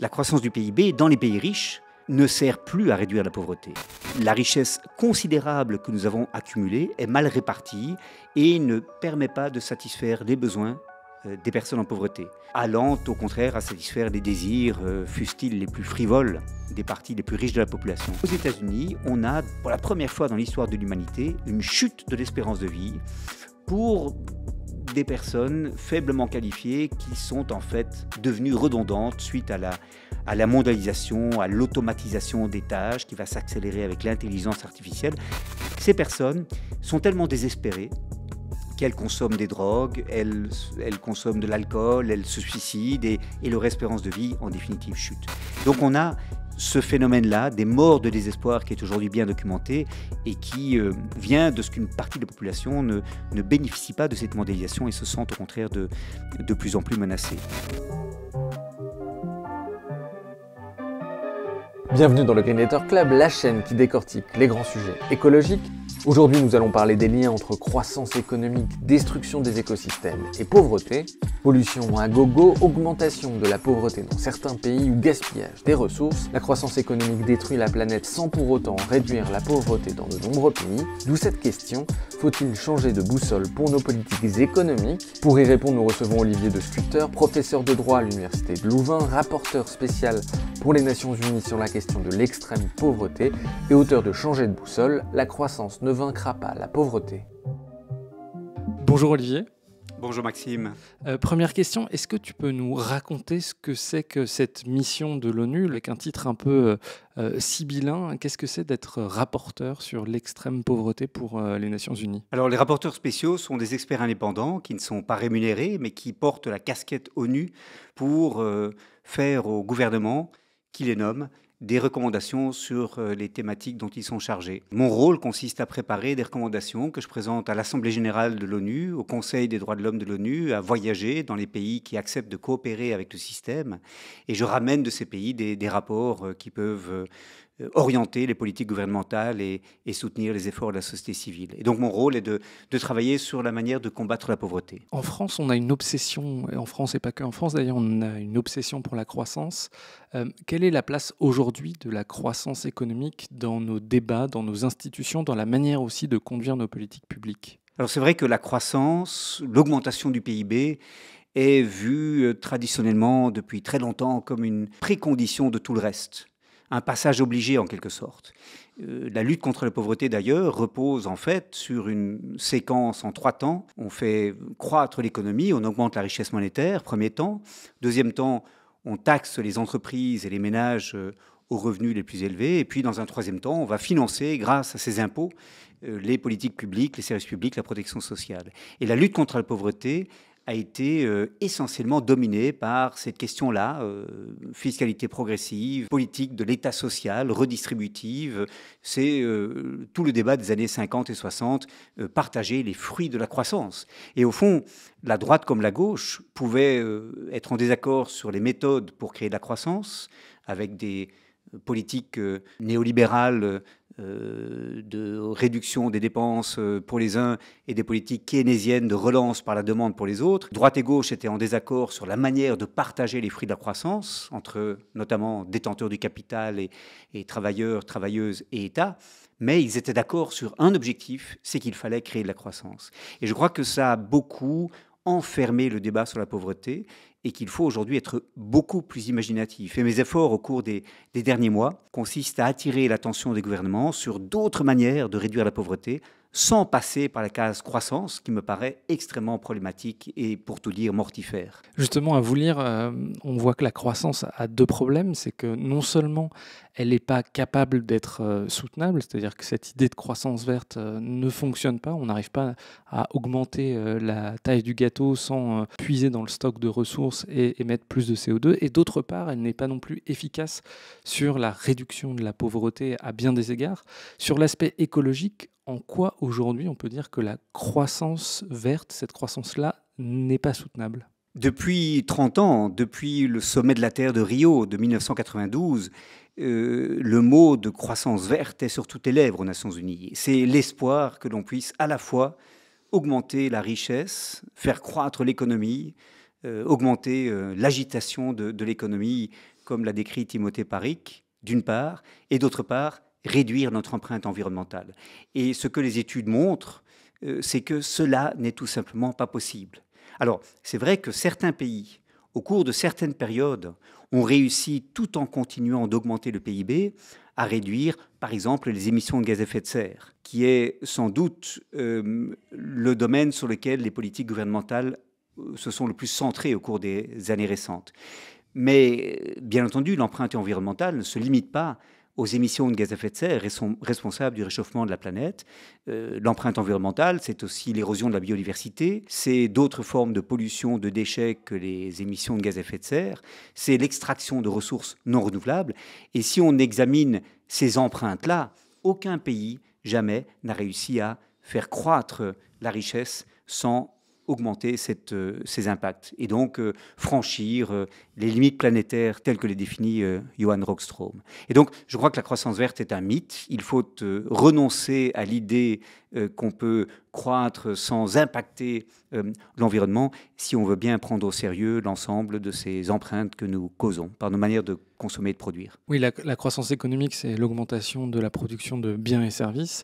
La croissance du PIB dans les pays riches ne sert plus à réduire la pauvreté. La richesse considérable que nous avons accumulée est mal répartie et ne permet pas de satisfaire les besoins des personnes en pauvreté, allant au contraire à satisfaire les désirs, fussent-ils les plus frivoles, des parties les plus riches de la population. Aux États-Unis, on a, pour la première fois dans l'histoire de l'humanité, une chute de l'espérance de vie pour des personnes faiblement qualifiées qui sont en fait devenues redondantes suite à la mondialisation, à l'automatisation des tâches qui va s'accélérer avec l'intelligence artificielle. Ces personnes sont tellement désespérées qu'elles consomment des drogues, elles consomment de l'alcool, elles se suicident et leur espérance de vie en définitive chute. Donc on a ce phénomène-là, des morts de désespoir qui est aujourd'hui bien documenté et qui vient de ce qu'une partie de la population ne bénéficie pas de cette mondialisation et se sent au contraire de plus en plus menacée. Bienvenue dans le Greenletter Club, la chaîne qui décortique les grands sujets écologiques. Aujourd'hui, nous allons parler des liens entre croissance économique, destruction des écosystèmes et pauvreté, pollution à gogo, augmentation de la pauvreté dans certains pays ou gaspillage des ressources. La croissance économique détruit la planète sans pour autant réduire la pauvreté dans de nombreux pays. D'où cette question, faut-il changer de boussole pour nos politiques économiques? Pour y répondre, nous recevons Olivier de Sculpteur, professeur de droit à l'Université de Louvain, rapporteur spécial pour les Nations Unies sur la question de l'extrême pauvreté et auteur de Changer de boussole, la croissance ne vaincra pas la pauvreté. Bonjour Olivier. Bonjour Maxime. Première question, est-ce que tu peux nous raconter ce que c'est que cette mission de l'ONU, avec un titre un peu sibyllin, qu'est-ce que c'est d'être rapporteur sur l'extrême pauvreté pour les Nations Unies? Alors les rapporteurs spéciaux sont des experts indépendants qui ne sont pas rémunérés mais qui portent la casquette ONU pour faire au gouvernement qui les nomme des recommandations sur les thématiques dont ils sont chargés. Mon rôle consiste à préparer des recommandations que je présente à l'Assemblée générale de l'ONU, au Conseil des droits de l'homme de l'ONU, à voyager dans les pays qui acceptent de coopérer avec le système. Et je ramène de ces pays des rapports qui peuvent orienter les politiques gouvernementales et soutenir les efforts de la société civile. Et donc mon rôle est de travailler sur la manière de combattre la pauvreté. En France, on a une obsession, et en France et pas que en France d'ailleurs, on a une obsession pour la croissance. Quelle est la place aujourd'hui de la croissance économique dans nos débats, dans nos institutions, dans la manière aussi de conduire nos politiques publiques? Alors c'est vrai que la croissance, l'augmentation du PIB est vue traditionnellement depuis très longtemps comme une précondition de tout le reste. Un passage obligé en quelque sorte. La lutte contre la pauvreté d'ailleurs repose en fait sur une séquence en 3 temps. On fait croître l'économie, on augmente la richesse monétaire, premier temps. Deuxième temps, on taxe les entreprises et les ménages aux revenus les plus élevés. Et puis dans un troisième temps, on va financer grâce à ces impôts les politiques publiques, les services publics, la protection sociale. Et la lutte contre la pauvreté a été essentiellement dominée par cette question-là, fiscalité progressive, politique de l'État social, redistributive. C'est tout le débat des années 50 et 60, partager les fruits de la croissance. Et au fond, la droite comme la gauche pouvaient être en désaccord sur les méthodes pour créer de la croissance, avec des politiques néolibérales de réduction des dépenses pour les uns et des politiques keynésiennes de relance par la demande pour les autres. Droite et gauche étaient en désaccord sur la manière de partager les fruits de la croissance entre notamment détenteurs du capital et travailleurs, travailleuses et État. Mais ils étaient d'accord sur un objectif, c'est qu'il fallait créer de la croissance. Et je crois que ça a beaucoup enfermé le débat sur la pauvreté et qu'il faut aujourd'hui être beaucoup plus imaginatif. Et mes efforts au cours des derniers mois consistent à attirer l'attention des gouvernements sur d'autres manières de réduire la pauvreté sans passer par la case croissance, qui me paraît extrêmement problématique et, pour tout dire, mortifère. Justement, à vous lire, on voit que la croissance a 2 problèmes. C'est que non seulement elle n'est pas capable d'être soutenable, c'est-à-dire que cette idée de croissance verte ne fonctionne pas, on n'arrive pas à augmenter la taille du gâteau sans puiser dans le stock de ressources et émettre plus de CO2. Et d'autre part, elle n'est pas non plus efficace sur la réduction de la pauvreté à bien des égards. Sur l'aspect écologique, en quoi aujourd'hui on peut dire que la croissance verte, cette croissance-là, n'est pas soutenable? Depuis 30 ans, depuis le sommet de la Terre de Rio de 1992, le mot de croissance verte est sur toutes les lèvres aux Nations Unies. C'est l'espoir que l'on puisse à la fois augmenter la richesse, faire croître l'économie, augmenter l'agitation de l'économie comme l'a décrit Timothée Parikh, d'une part, et d'autre part, réduire notre empreinte environnementale. Et ce que les études montrent, c'est que cela n'est tout simplement pas possible. Alors, c'est vrai que certains pays, au cours de certaines périodes, ont réussi, tout en continuant d'augmenter le PIB, à réduire, par exemple, les émissions de gaz à effet de serre, qui est sans doute le domaine sur lequel les politiques gouvernementales se sont le plus centrées au cours des années récentes. Mais, bien entendu, l'empreinte environnementale ne se limite pas aux émissions de gaz à effet de serre responsables du réchauffement de la planète. L'empreinte environnementale, c'est aussi l'érosion de la biodiversité, c'est d'autres formes de pollution, de déchets que les émissions de gaz à effet de serre, c'est l'extraction de ressources non renouvelables. Et si on examine ces empreintes-là, aucun pays jamais n'a réussi à faire croître la richesse sans augmenter ces impacts et donc franchir les limites planétaires telles que les définit Johan Rockström. Et donc, je crois que la croissance verte est un mythe. Il faut renoncer à l'idée qu'on peut croître sans impacter l'environnement si on veut bien prendre au sérieux l'ensemble de ces empreintes que nous causons par nos manières de consommer et de produire. Oui, la croissance économique, c'est l'augmentation de la production de biens et services.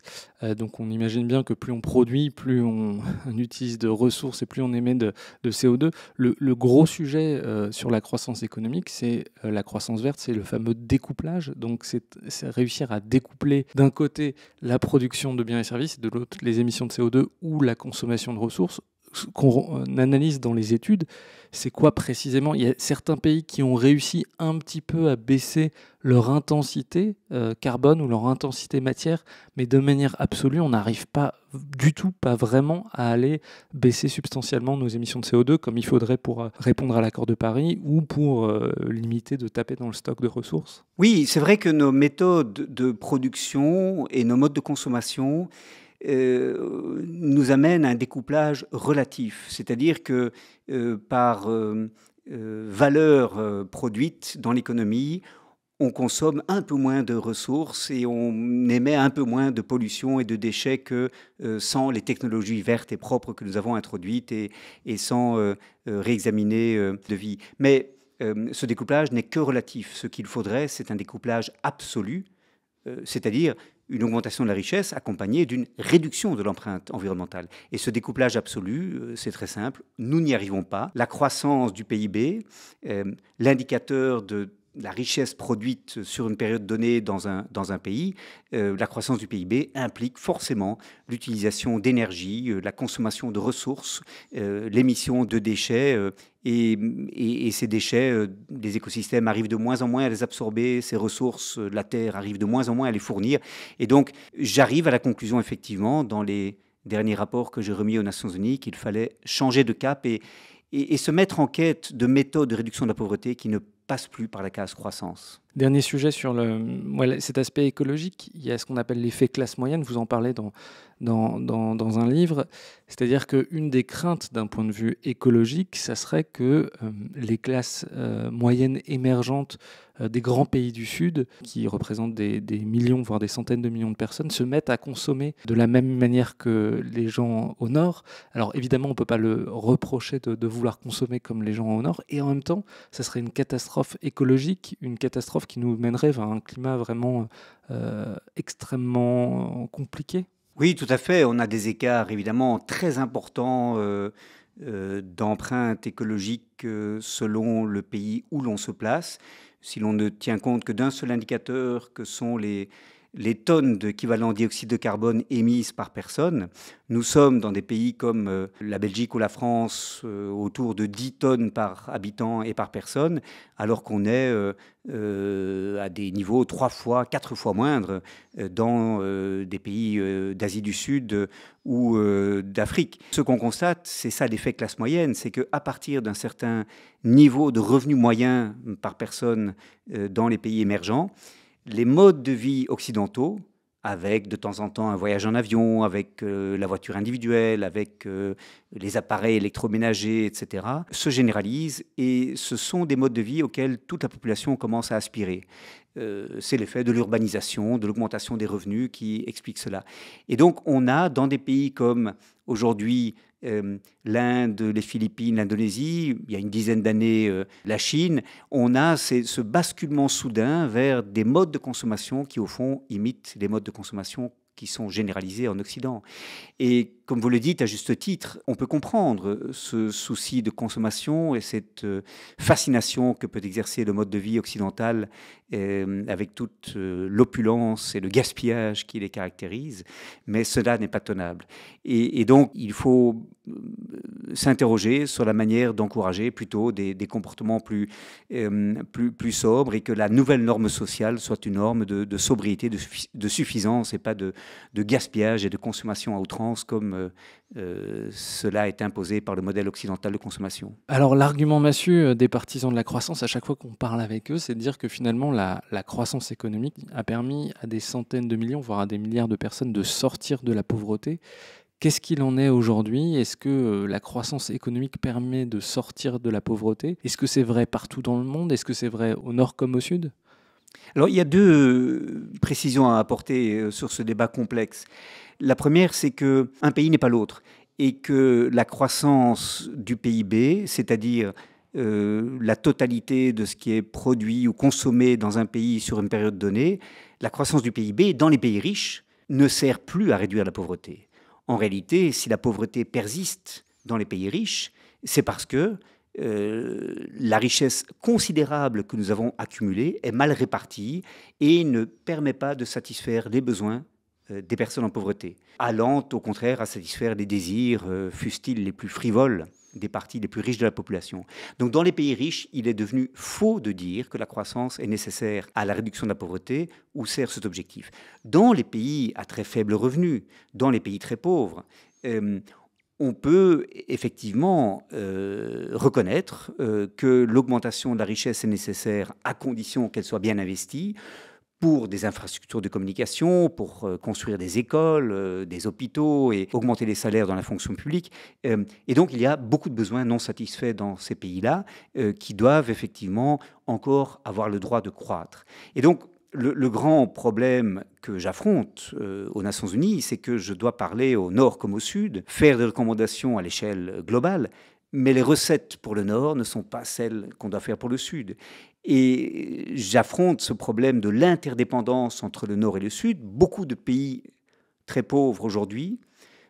Donc on imagine bien que plus on produit, plus on utilise de ressources et plus on émet de CO2. Le gros sujet sur la croissance économique, c'est la croissance verte, c'est le fameux découplage. Donc c'est réussir à découpler d'un côté la production de biens et services, de l'autre les émissions de CO2 ou la consommation de ressources. Ce qu'on analyse dans les études, c'est quoi précisément? Il y a certains pays qui ont réussi un petit peu à baisser leur intensité carbone ou leur intensité matière, mais de manière absolue, on n'arrive pas du tout, pas vraiment, à aller baisser substantiellement nos émissions de CO2 comme il faudrait pour répondre à l'accord de Paris ou pour limiter de taper dans le stock de ressources. Oui, c'est vrai que nos méthodes de production et nos modes de consommation nous amène à un découplage relatif, c'est-à-dire que par valeur produite dans l'économie, on consomme un peu moins de ressources et on émet un peu moins de pollution et de déchets que sans les technologies vertes et propres que nous avons introduites et sans réexaminer de vie. Mais ce découplage n'est que relatif. Ce qu'il faudrait, c'est un découplage absolu, c'est-à-dire une augmentation de la richesse accompagnée d'une réduction de l'empreinte environnementale. Et ce découplage absolu, c'est très simple, nous n'y arrivons pas. La croissance du PIB, l'indicateur de la richesse produite sur une période donnée dans un pays, la croissance du PIB implique forcément l'utilisation d'énergie, la consommation de ressources, l'émission de déchets. Et ces déchets, les écosystèmes arrivent de moins en moins à les absorber, ces ressources, la Terre arrive de moins en moins à les fournir. Et donc, j'arrive à la conclusion, effectivement, dans les derniers rapports que j'ai remis aux Nations Unies, qu'il fallait changer de cap et se mettre en quête de méthodes de réduction de la pauvreté qui ne passent plus par la case croissance. Dernier sujet sur cet aspect écologique, il y a ce qu'on appelle l'effet classe moyenne, vous en parlez dans un livre, c'est-à-dire qu'une des craintes d'un point de vue écologique, ça serait que les classes moyennes émergentes des grands pays du Sud, qui représentent des millions, voire des centaines de millions de personnes, se mettent à consommer de la même manière que les gens au Nord. Alors évidemment, on ne peut pas le reprocher de vouloir consommer comme les gens au Nord, et en même temps, ça serait une catastrophe écologique, une catastrophe qui nous mènerait vers un climat vraiment extrêmement compliqué. Oui, tout à fait. On a des écarts évidemment très importants d'empreinte écologique selon le pays où l'on se place. Si l'on ne tient compte que d'un seul indicateur, que sont les tonnes d'équivalent dioxyde de carbone émises par personne, nous sommes dans des pays comme la Belgique ou la France autour de 10 tonnes par habitant et par personne, alors qu'on est à des niveaux 3 fois, 4 fois moindres dans des pays d'Asie du Sud ou d'Afrique. Ce qu'on constate, c'est ça l'effet classe moyenne, c'est qu'à partir d'un certain niveau de revenu moyen par personne dans les pays émergents, les modes de vie occidentaux, avec de temps en temps un voyage en avion, avec la voiture individuelle, avec les appareils électroménagers, etc., se généralisent et ce sont des modes de vie auxquels toute la population commence à aspirer. C'est l'effet de l'urbanisation, de l'augmentation des revenus qui explique cela. Et donc on a dans des pays comme aujourd'hui l'Inde, les Philippines, l'Indonésie, il y a une dizaine d'années la Chine, on a ce basculement soudain vers des modes de consommation qui au fond imitent les modes de consommation qui sont généralisés en Occident. Et comme vous le dites à juste titre, on peut comprendre ce souci de consommation et cette fascination que peut exercer le mode de vie occidental avec toute l'opulence et le gaspillage qui les caractérise, mais cela n'est pas tenable. Et donc, il faut s'interroger sur la manière d'encourager plutôt des comportements plus sobres et que la nouvelle norme sociale soit une norme de sobriété, de suffisance et pas de gaspillage et de consommation à outrance comme cela est imposé par le modèle occidental de consommation. Alors l'argument massue des partisans de la croissance, à chaque fois qu'on parle avec eux, c'est de dire que finalement la croissance économique a permis à des centaines de millions, voire à des milliards de personnes de sortir de la pauvreté. Qu'est-ce qu'il en est aujourd'hui? Est-ce que la croissance économique permet de sortir de la pauvreté? Est-ce que c'est vrai partout dans le monde? Est-ce que c'est vrai au nord comme au sud? Alors, il y a deux précisions à apporter sur ce débat complexe. La première, c'est qu'un pays n'est pas l'autre et que la croissance du PIB, c'est-à-dire la totalité de ce qui est produit ou consommé dans un pays sur une période donnée, la croissance du PIB dans les pays riches ne sert plus à réduire la pauvreté. En réalité, si la pauvreté persiste dans les pays riches, c'est parce que la richesse considérable que nous avons accumulée est mal répartie et ne permet pas de satisfaire les besoins des personnes en pauvreté, allant au contraire à satisfaire les désirs, fussent-ils les plus frivoles, des parties les plus riches de la population. Donc dans les pays riches, il est devenu faux de dire que la croissance est nécessaire à la réduction de la pauvreté ou sert cet objectif. Dans les pays à très faible revenu, dans les pays très pauvres, on peut effectivement reconnaître que l'augmentation de la richesse est nécessaire à condition qu'elle soit bien investie pour des infrastructures de communication, pour construire des écoles, des hôpitaux et augmenter les salaires dans la fonction publique. Et donc il y a beaucoup de besoins non satisfaits dans ces pays-là qui doivent effectivement encore avoir le droit de croître. Et donc le grand problème que j'affronte aux Nations Unies, c'est que je dois parler au Nord comme au Sud, faire des recommandations à l'échelle globale, mais les recettes pour le Nord ne sont pas celles qu'on doit faire pour le Sud. Et j'affronte ce problème de l'interdépendance entre le Nord et le Sud. Beaucoup de pays très pauvres aujourd'hui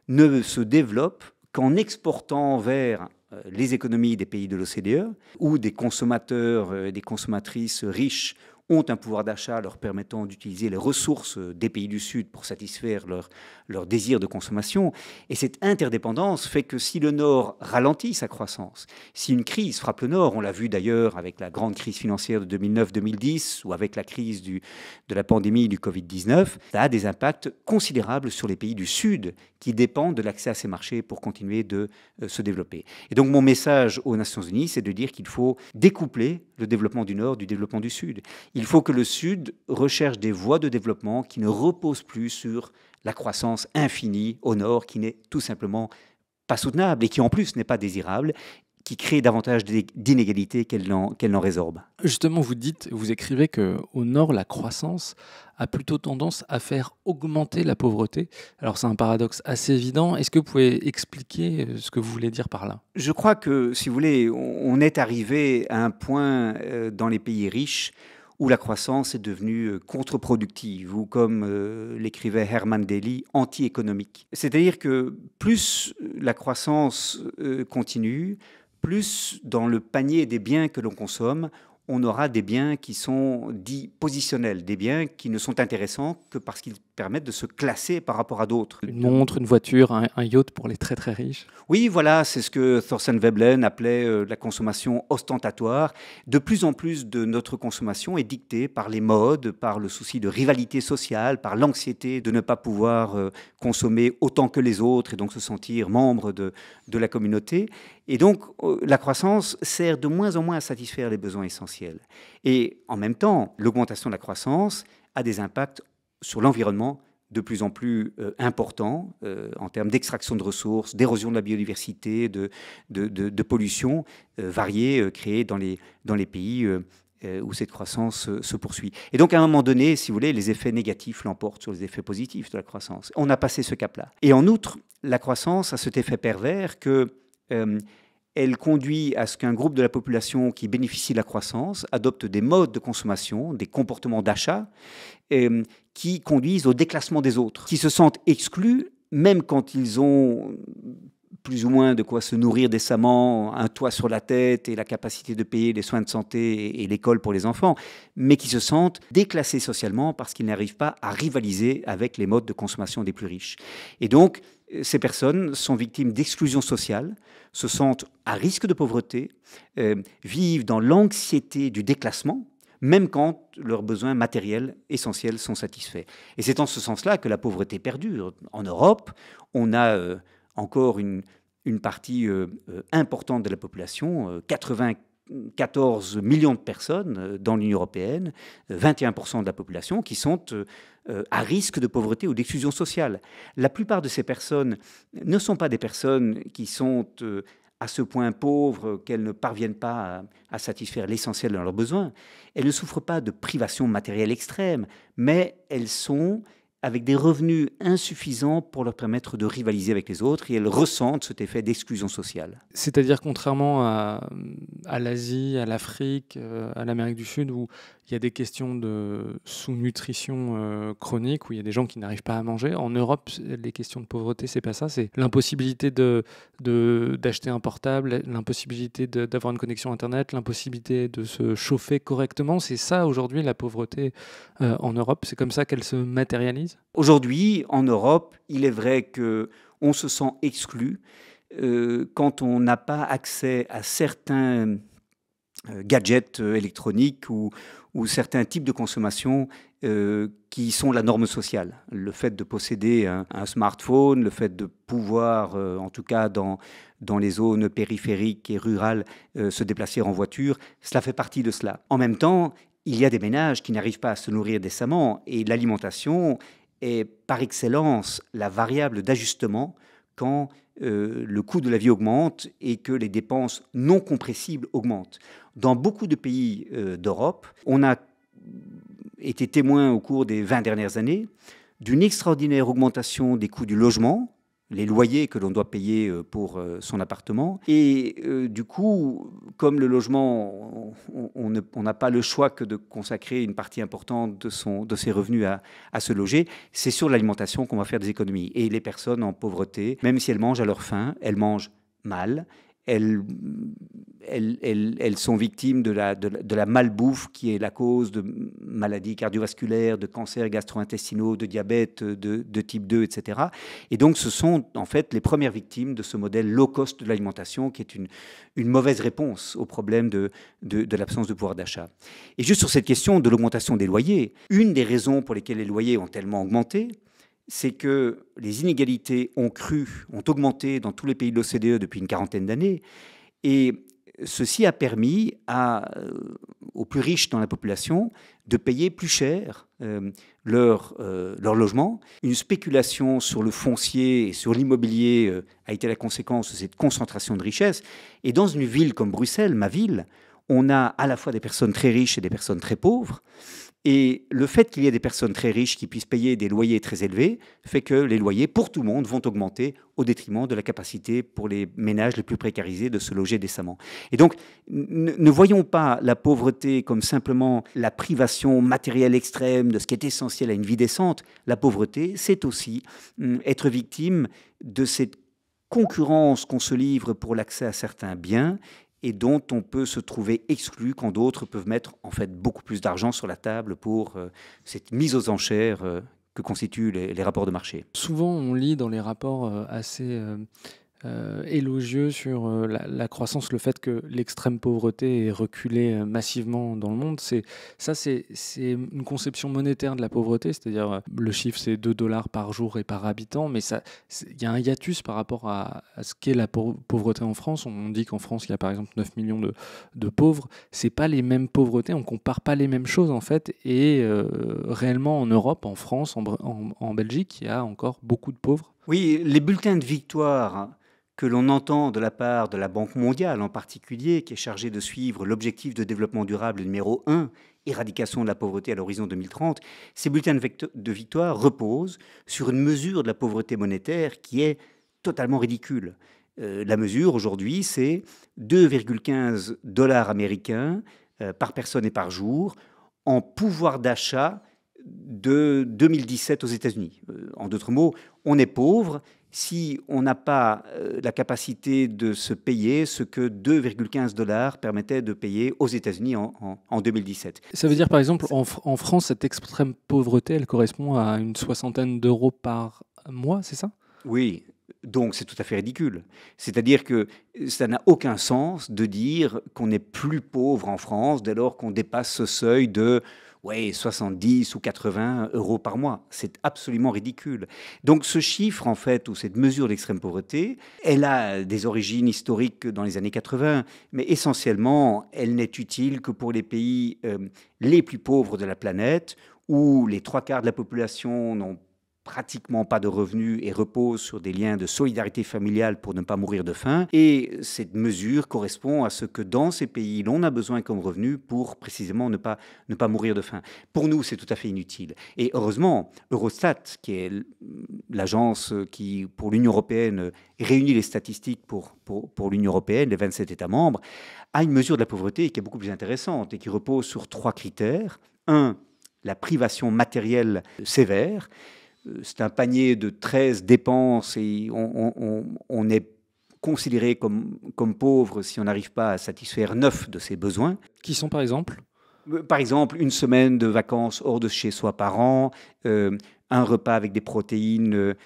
ne se développent qu'en exportant vers les économies des pays de l'OCDE, où des consommateurs, des consommatrices riches ont un pouvoir d'achat leur permettant d'utiliser les ressources des pays du Sud pour satisfaire leur désir de consommation. Et cette interdépendance fait que si le Nord ralentit sa croissance, si une crise frappe le Nord, on l'a vu d'ailleurs avec la grande crise financière de 2009-2010 ou avec la crise de la pandémie du Covid-19, ça a des impacts considérables sur les pays du Sud qui dépendent de l'accès à ces marchés pour continuer de se développer. Et donc mon message aux Nations Unies, c'est de dire qu'il faut découpler le développement du Nord du développement du Sud. Il faut que le Sud recherche des voies de développement qui ne reposent plus sur la croissance infinie au Nord, qui n'est tout simplement pas soutenable et qui en plus n'est pas désirable, qui crée davantage d'inégalités qu'elle n'en résorbe. Justement, vous écrivez qu'au Nord, la croissance a plutôt tendance à faire augmenter la pauvreté. Alors c'est un paradoxe assez évident. Est-ce que vous pouvez expliquer ce que vous voulez dire par là? Je crois que, si vous voulez, on est arrivé à un point dans les pays riches où la croissance est devenue contre-productive, ou comme l'écrivait Herman Daly, anti-économique. C'est-à-dire que plus la croissance continue, plus dans le panier des biens que l'on consomme, on aura des biens qui sont dits positionnels, des biens qui ne sont intéressants que parce qu'ils permettent de se classer par rapport à d'autres. Une montre, une voiture, un yacht pour les très très riches. Oui, voilà, c'est ce que Thorstein Veblen appelait la consommation ostentatoire. De plus en plus de notre consommation est dictée par les modes, par le souci de rivalité sociale, par l'anxiété de ne pas pouvoir consommer autant que les autres et donc se sentir membre de la communauté. Et donc, la croissance sert de moins en moins à satisfaire les besoins essentiels. Et en même temps, l'augmentation de la croissance a des impacts sur l'environnement de plus en plus importants en termes d'extraction de ressources, d'érosion de la biodiversité, de pollution variée créée dans les pays où cette croissance se poursuit. Et donc, à un moment donné, si vous voulez, les effets négatifs l'emportent sur les effets positifs de la croissance. On a passé ce cap-là. Et en outre, la croissance a cet effet pervers que elle conduit à ce qu'un groupe de la population qui bénéficie de la croissance adopte des modes de consommation, des comportements d'achat qui conduisent au déclassement des autres, qui se sentent exclus, même quand ils ont plus ou moins de quoi se nourrir décemment, un toit sur la tête et la capacité de payer les soins de santé et l'école pour les enfants, mais qui se sentent déclassés socialement parce qu'ils n'arrivent pas à rivaliser avec les modes de consommation des plus riches. Et donc, ces personnes sont victimes d'exclusion sociale, se sentent à risque de pauvreté, vivent dans l'anxiété du déclassement, même quand leurs besoins matériels essentiels sont satisfaits. Et c'est en ce sens-là que la pauvreté perdure. En Europe, on a encore une partie importante de la population, 94 millions de personnes dans l'Union européenne, 21% de la population qui sont à risque de pauvreté ou d'exclusion sociale. La plupart de ces personnes ne sont pas des personnes qui sont à ce point pauvres qu'elles ne parviennent pas à satisfaire l'essentiel de leurs besoins. Elles ne souffrent pas de privation matérielle extrême, mais elles sont avec des revenus insuffisants pour leur permettre de rivaliser avec les autres, et elles ressentent cet effet d'exclusion sociale. C'est-à-dire, contrairement à l'Asie, à l'Afrique, à l'Amérique du Sud, où il y a des questions de sous-nutrition chronique, où il y a des gens qui n'arrivent pas à manger, en Europe, les questions de pauvreté, c'est pas ça, c'est l'impossibilité d'acheter un portable, l'impossibilité d'avoir une connexion Internet, l'impossibilité de se chauffer correctement. C'est ça, aujourd'hui, la pauvreté en Europe. C'est comme ça qu'elle se matérialise. Aujourd'hui, en Europe, il est vrai qu'on se sent exclu quand on n'a pas accès à certains gadgets électroniques ou certains types de consommation qui sont la norme sociale. Le fait de posséder un smartphone, le fait de pouvoir, en tout cas dans les zones périphériques et rurales, se déplacer en voiture, cela fait partie de cela. En même temps, il y a des ménages qui n'arrivent pas à se nourrir décemment, et l'alimentation est par excellence la variable d'ajustement quand le coût de la vie augmente et que les dépenses non compressibles augmentent. Dans beaucoup de pays d'Europe, on a été témoin au cours des 20 dernières années d'une extraordinaire augmentation des coûts du logement, les loyers que l'on doit payer pour son appartement. Et du coup, comme le logement, on n'a pas le choix que de consacrer une partie importante de ses revenus à se loger, c'est sur l'alimentation qu'on va faire des économies. Et les personnes en pauvreté, même si elles mangent à leur faim, elles mangent mal. Elles sont victimes de la malbouffe qui est la cause de maladies cardiovasculaires, de cancers gastro-intestinaux, de diabète de type 2, etc. Et donc ce sont en fait les premières victimes de ce modèle low cost de l'alimentation qui est une mauvaise réponse au problème de l'absence de pouvoir d'achat. Et juste sur cette question de l'augmentation des loyers, une des raisons pour lesquelles les loyers ont tellement augmenté, c'est que les inégalités ont augmenté dans tous les pays de l'OCDE depuis une quarantaine d'années. Et ceci a permis aux plus riches dans la population de payer plus cher leur logement. Une spéculation sur le foncier et sur l'immobilier a été la conséquence de cette concentration de richesses. Et dans une ville comme Bruxelles, ma ville, on a à la fois des personnes très riches et des personnes très pauvres. Et le fait qu'il y ait des personnes très riches qui puissent payer des loyers très élevés fait que les loyers, pour tout le monde, vont augmenter au détriment de la capacité pour les ménages les plus précarisés de se loger décemment. Et donc, ne voyons pas la pauvreté comme simplement la privation matérielle extrême de ce qui est essentiel à une vie décente. La pauvreté, c'est aussi être victime de cette concurrence qu'on se livre pour l'accès à certains biens et dont on peut se trouver exclu quand d'autres peuvent mettre en fait beaucoup plus d'argent sur la table pour cette mise aux enchères que constituent les rapports de marché. Souvent, on lit dans les rapports assez élogieux sur la croissance, le fait que l'extrême pauvreté ait reculé massivement dans le monde. C'est une conception monétaire de la pauvreté, c'est-à-dire le chiffre c'est 2 dollars par jour et par habitant, mais il y a un hiatus par rapport à ce qu'est la pauvreté en France. On dit qu'en France il y a par exemple 9 millions de pauvres. C'est pas les mêmes pauvretés, on compare pas les mêmes choses en fait, et réellement en Europe, en France, en Belgique, il y a encore beaucoup de pauvres. Oui, les bulletins de victoire que l'on entend de la part de la Banque mondiale en particulier, qui est chargée de suivre l'objectif de développement durable numéro 1, éradication de la pauvreté à l'horizon 2030, ces bulletins de victoire reposent sur une mesure de la pauvreté monétaire qui est totalement ridicule. La mesure aujourd'hui, c'est 2,15 dollars américains par personne et par jour en pouvoir d'achat de 2017 aux États-Unis. En d'autres mots, on est pauvre si on n'a pas la capacité de se payer ce que 2,15 dollars permettait de payer aux États-Unis en 2017. Ça veut dire par exemple en France, cette extrême pauvreté, elle correspond à une soixantaine d'euros par mois, c'est ça? Oui, donc c'est tout à fait ridicule. C'est-à-dire que ça n'a aucun sens de dire qu'on est plus pauvre en France dès lors qu'on dépasse ce seuil de 70 ou 80 euros par mois. C'est absolument ridicule. Donc ce chiffre, en fait, ou cette mesure d'extrême pauvreté, elle a des origines historiques dans les années 80, mais essentiellement, elle n'est utile que pour les pays les plus pauvres de la planète, où les 3/4 de la population n'ont pratiquement pas de revenus et reposent sur des liens de solidarité familiale pour ne pas mourir de faim. Et cette mesure correspond à ce que dans ces pays, l'on a besoin comme revenu pour précisément ne pas mourir de faim. Pour nous, c'est tout à fait inutile. Et heureusement, Eurostat, qui est l'agence qui, pour l'Union européenne, réunit les statistiques pour l'Union européenne, les 27 États membres, a une mesure de la pauvreté qui est beaucoup plus intéressante et qui repose sur 3 critères. 1, la privation matérielle sévère. C'est un panier de 13 dépenses et on est considéré comme pauvre si on n'arrive pas à satisfaire 9 de ses besoins. Qui sont par exemple? Par exemple, une semaine de vacances hors de chez soi par an, un repas avec des protéines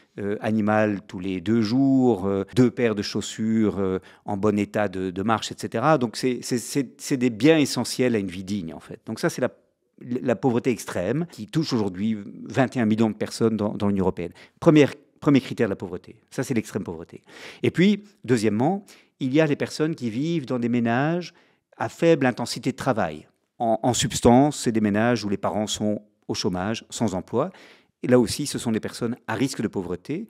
animales tous les 2 jours, 2 paires de chaussures en bon état de marche, etc. Donc c'est des biens essentiels à une vie digne, en fait. Donc ça, c'est la pauvreté extrême qui touche aujourd'hui 21 millions de personnes dans l'Union européenne. Premier critère de la pauvreté, ça c'est l'extrême pauvreté. Et puis, deuxièmement, il y a les personnes qui vivent dans des ménages à faible intensité de travail. En substance, c'est des ménages où les parents sont au chômage, sans emploi. Et là aussi, ce sont des personnes à risque de pauvreté,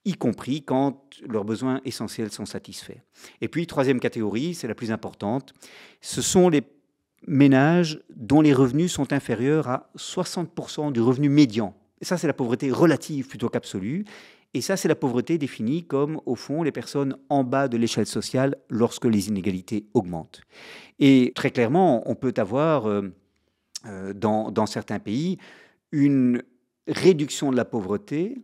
y compris quand leurs besoins essentiels sont satisfaits. Et puis, troisième catégorie, c'est la plus importante, ce sont les ménages dont les revenus sont inférieurs à 60% du revenu médian. Et ça, c'est la pauvreté relative plutôt qu'absolue. Et ça, c'est la pauvreté définie comme, au fond, les personnes en bas de l'échelle sociale lorsque les inégalités augmentent. Et très clairement, on peut avoir, dans certains pays, une réduction de la pauvreté,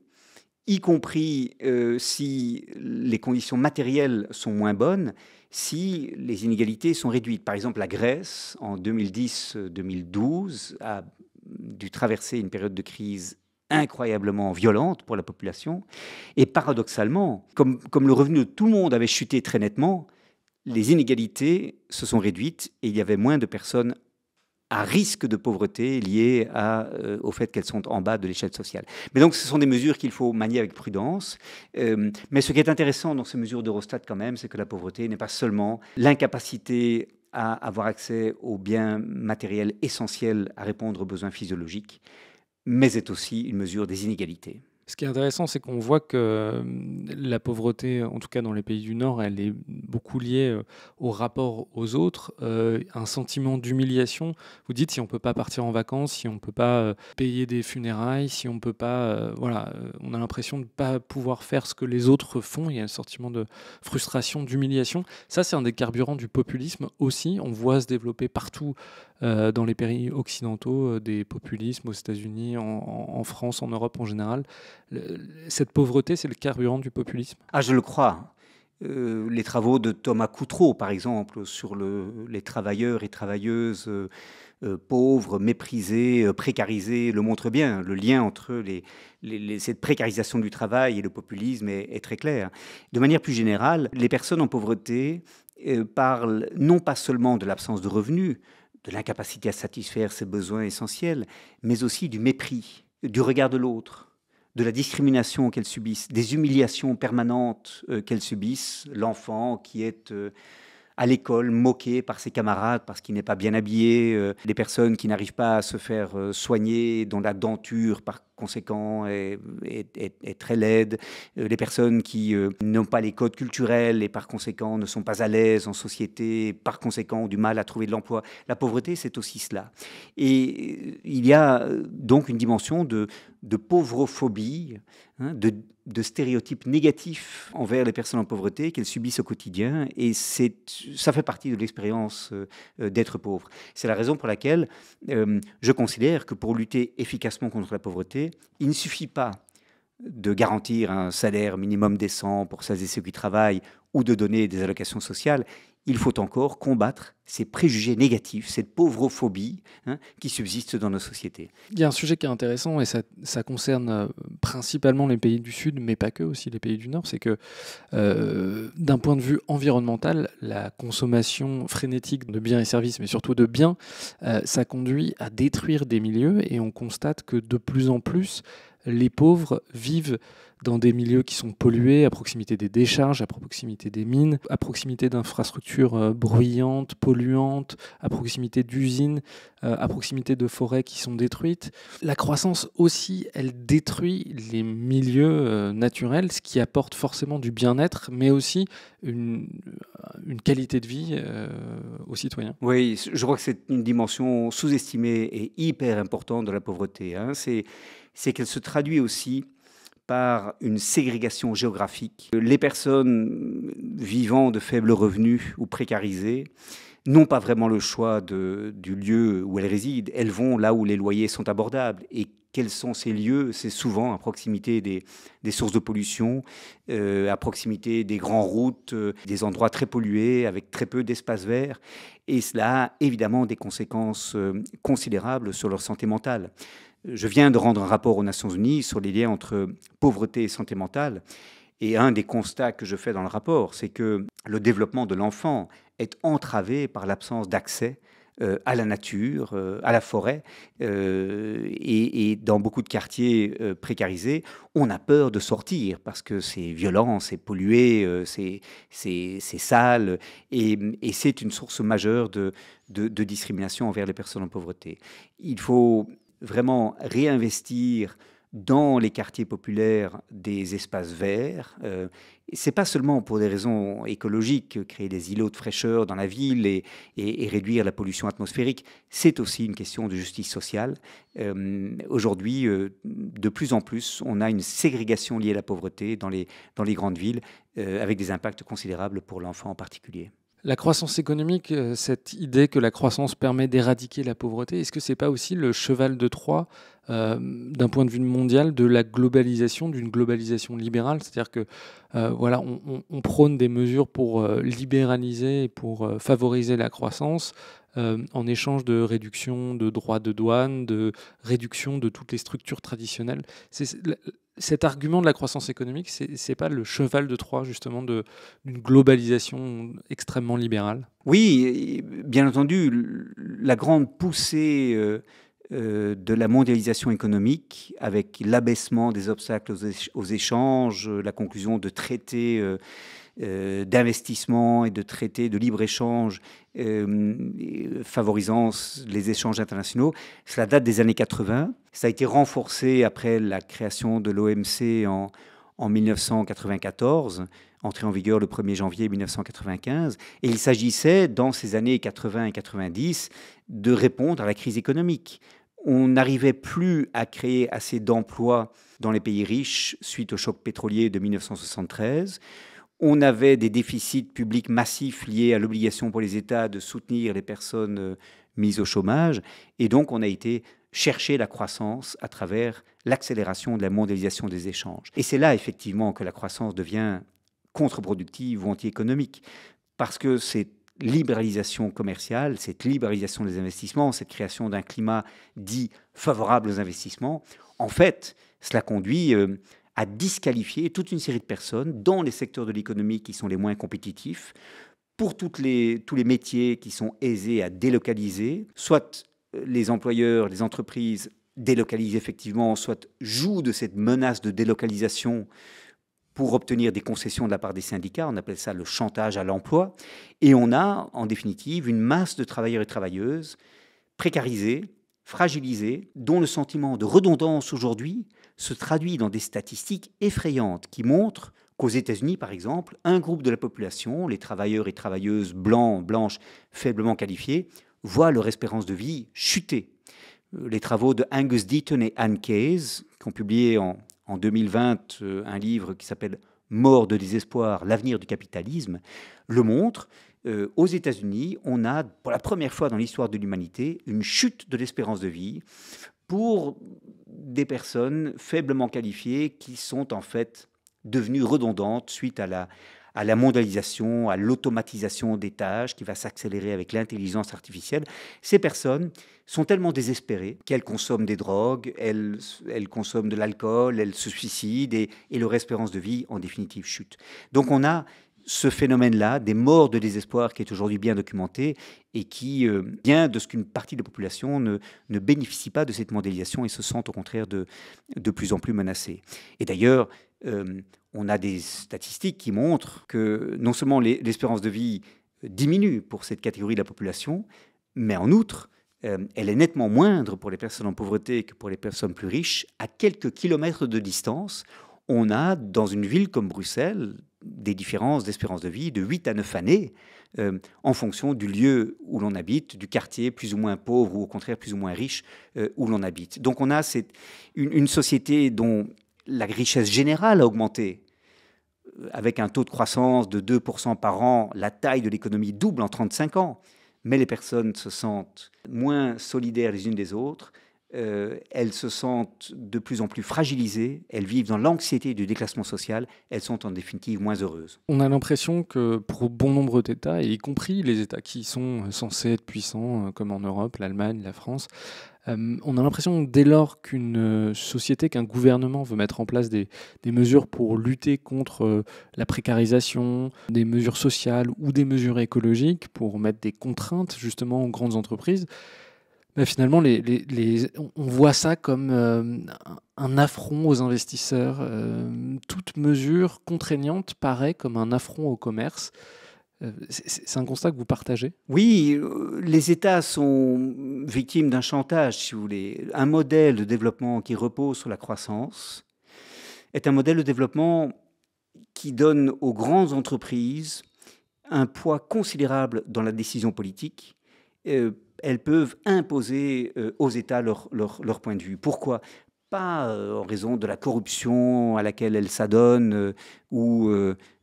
y compris si les conditions matérielles sont moins bonnes, si les inégalités sont réduites. Par exemple, la Grèce, en 2010-2012, a dû traverser une période de crise incroyablement violente pour la population. Et paradoxalement, comme le revenu de tout le monde avait chuté très nettement, les inégalités se sont réduites et il y avait moins de personnes à risque de pauvreté liées au fait qu'elles sont en bas de l'échelle sociale. Mais donc, ce sont des mesures qu'il faut manier avec prudence. Mais ce qui est intéressant dans ces mesures d'Eurostat quand même, c'est que la pauvreté n'est pas seulement l'incapacité à avoir accès aux biens matériels essentiels à répondre aux besoins physiologiques, mais est aussi une mesure des inégalités. Ce qui est intéressant, c'est qu'on voit que la pauvreté, en tout cas dans les pays du Nord, elle est beaucoup liée au rapport aux autres, un sentiment d'humiliation. Vous dites, si on ne peut pas partir en vacances, si on ne peut pas payer des funérailles, si on ne peut pas... on a l'impression de ne pas pouvoir faire ce que les autres font. Il y a un sentiment de frustration, d'humiliation. Ça, c'est un des carburants du populisme aussi. On voit se développer partout dans les pays occidentaux, des populismes aux États-Unis, en France, en Europe en général. Cette pauvreté, c'est le carburant du populisme? Ah, je le crois. Les travaux de Thomas Coutreau, par exemple, sur les travailleurs et travailleuses pauvres, méprisés, précarisés le montre bien. Le lien entre cette précarisation du travail et le populisme est très clair. De manière plus générale, les personnes en pauvreté parlent non pas seulement de l'absence de revenus, de l'incapacité à satisfaire ses besoins essentiels, mais aussi du mépris, du regard de l'autre, de la discrimination qu'elles subissent, des humiliations permanentes qu'elles subissent. L'enfant qui est à l'école, moqué par ses camarades parce qu'il n'est pas bien habillé, des personnes qui n'arrivent pas à se faire soigner, dont la denture par conséquent est très laide, les personnes qui n'ont pas les codes culturels et par conséquent ne sont pas à l'aise en société, par conséquent ont du mal à trouver de l'emploi. La pauvreté, c'est aussi cela. Et il y a donc une dimension de pauvrophobie, hein, de stéréotypes négatifs envers les personnes en pauvreté qu'elles subissent au quotidien, et ça fait partie de l'expérience d'être pauvre. C'est la raison pour laquelle je considère que pour lutter efficacement contre la pauvreté, il ne suffit pas de garantir un salaire minimum décent pour celles et ceux qui travaillent ou de donner des allocations sociales. Il faut encore combattre ces préjugés négatifs, cette pauvrophobie qui subsiste dans nos sociétés. Il y a un sujet qui est intéressant, et ça concerne principalement les pays du Sud, mais pas que, aussi les pays du Nord, c'est que d'un point de vue environnemental, la consommation frénétique de biens et services, mais surtout de biens, ça conduit à détruire des milieux, et on constate que de plus en plus, les pauvres vivent dans des milieux qui sont pollués, à proximité des décharges, à proximité des mines, à proximité d'infrastructures bruyantes, polluantes, à proximité d'usines, à proximité de forêts qui sont détruites. La croissance aussi, elle détruit les milieux naturels, ce qui apporte forcément du bien-être, mais aussi une qualité de vie aux citoyens. Oui, je crois que c'est une dimension sous-estimée et hyper importante de la pauvreté. C'est qu'elle se traduit aussi par une ségrégation géographique. Les personnes vivant de faibles revenus ou précarisées n'ont pas vraiment le choix du lieu où elles résident. Elles vont là où les loyers sont abordables. Et quels sont ces lieux? C'est souvent à proximité des sources de pollution, à proximité des grandes routes, des endroits très pollués, avec très peu d'espace vert. Et cela a évidemment des conséquences considérables sur leur santé mentale. Je viens de rendre un rapport aux Nations Unies sur les liens entre pauvreté et santé mentale. Et un des constats que je fais dans le rapport, c'est que le développement de l'enfant est entravé par l'absence d'accès à la nature, à la forêt. Et dans beaucoup de quartiers précarisés, on a peur de sortir parce que c'est violent, c'est pollué, c'est sale. Et c'est une source majeure de discrimination envers les personnes en pauvreté. Il faut vraiment réinvestir dans les quartiers populaires des espaces verts. Ce n'est pas seulement pour des raisons écologiques, créer des îlots de fraîcheur dans la ville et réduire la pollution atmosphérique. C'est aussi une question de justice sociale. Aujourd'hui, de plus en plus, on a une ségrégation liée à la pauvreté dans les grandes villes, avec des impacts considérables pour l'enfant en particulier. La croissance économique, cette idée que la croissance permet d'éradiquer la pauvreté, est-ce que ce n'est pas aussi le cheval de Troie d'un point de vue mondial de la globalisation, d'une globalisation libérale? C'est-à-dire que voilà, on prône des mesures pour libéraliser et pour favoriser la croissance en échange de réduction de droits de douane, de réduction de toutes les structures traditionnelles. Cet argument de la croissance économique, c'est pas le cheval de Troie justement d'une globalisation extrêmement libérale? Oui, bien entendu, la grande poussée de la mondialisation économique, avec l'abaissement des obstacles aux échanges, la conclusion de traités d'investissement et de traités de libre-échange favorisant les échanges internationaux. Cela date des années 80. Ça a été renforcé après la création de l'OMC en 1994, entré en vigueur le 1er janvier 1995. Et il s'agissait, dans ces années 80 et 90, de répondre à la crise économique. On n'arrivait plus à créer assez d'emplois dans les pays riches suite au choc pétrolier de 1973. On avait des déficits publics massifs liés à l'obligation pour les États de soutenir les personnes mises au chômage. Et donc, on a été chercher la croissance à travers l'accélération de la mondialisation des échanges. Et c'est là, effectivement, que la croissance devient contre-productive ou anti-économique. Parce que c'est libéralisation commerciale, cette libéralisation des investissements, cette création d'un climat dit favorable aux investissements, en fait, cela conduit à disqualifier toute une série de personnes dans les secteurs de l'économie qui sont les moins compétitifs, pour tous les métiers qui sont aisés à délocaliser, soit les employeurs, les entreprises délocalisent effectivement, soit jouent de cette menace de délocalisation pour obtenir des concessions de la part des syndicats. On appelle ça le chantage à l'emploi. Et on a, en définitive, une masse de travailleurs et travailleuses précarisés, fragilisés, dont le sentiment de redondance aujourd'hui se traduit dans des statistiques effrayantes qui montrent qu'aux États-Unis, par exemple, un groupe de la population, les travailleurs et travailleuses blanches, faiblement qualifiés, voient leur espérance de vie chuter. Les travaux de Angus Deaton et Anne Case, qui ont publié en 2020 un livre qui s'appelle « Mort de désespoir, l'avenir du capitalisme », le montrent. Aux États-Unis, on a, pour la première fois dans l'histoire de l'humanité, une chute de l'espérance de vie pour des personnes faiblement qualifiées qui sont en fait devenues redondantes suite à la mondialisation, à l'automatisation des tâches qui va s'accélérer avec l'intelligence artificielle. Ces personnes sont tellement désespérées qu'elles consomment des drogues, elles consomment de l'alcool, elles se suicident et leur espérance de vie, en définitive, chute. Donc on a ce phénomène-là, des morts de désespoir qui est aujourd'hui bien documenté et qui vient de ce qu'une partie de la population ne bénéficie pas de cette mondialisation et se sent au contraire de plus en plus menacée. Et d'ailleurs, on a des statistiques qui montrent que non seulement l'espérance de vie diminue pour cette catégorie de la population, mais en outre, elle est nettement moindre pour les personnes en pauvreté que pour les personnes plus riches. À quelques kilomètres de distance, on a, dans une ville comme Bruxelles, des différences d'espérance de vie de 8 à 9 années en fonction du lieu où l'on habite, du quartier plus ou moins pauvre ou au contraire plus ou moins riche où l'on habite. Donc on a une société dont la richesse générale a augmenté, avec un taux de croissance de 2% par an, la taille de l'économie double en 35 ans, mais les personnes se sentent moins solidaires les unes des autres, elles se sentent de plus en plus fragilisées, elles vivent dans l'anxiété du déclassement social, elles sont en définitive moins heureuses. On a l'impression que pour bon nombre d'États, et y compris les États qui sont censés être puissants, comme en Europe, l'Allemagne, la France, on a l'impression que dès lors qu'une société, qu'un gouvernement veut mettre en place des mesures pour lutter contre la précarisation, des mesures sociales ou des mesures écologiques, pour mettre des contraintes justement aux grandes entreprises, finalement, on voit ça comme un affront aux investisseurs. Toute mesure contraignante paraît comme un affront au commerce. C'est un constat que vous partagez ? Oui, les États sont victimes d'un chantage, si vous voulez. Un modèle de développement qui repose sur la croissance est un modèle de développement qui donne aux grandes entreprises un poids considérable dans la décision politique. Elles peuvent imposer aux États leur point de vue. Pourquoi ? Pas en raison de la corruption à laquelle elles s'adonnent ou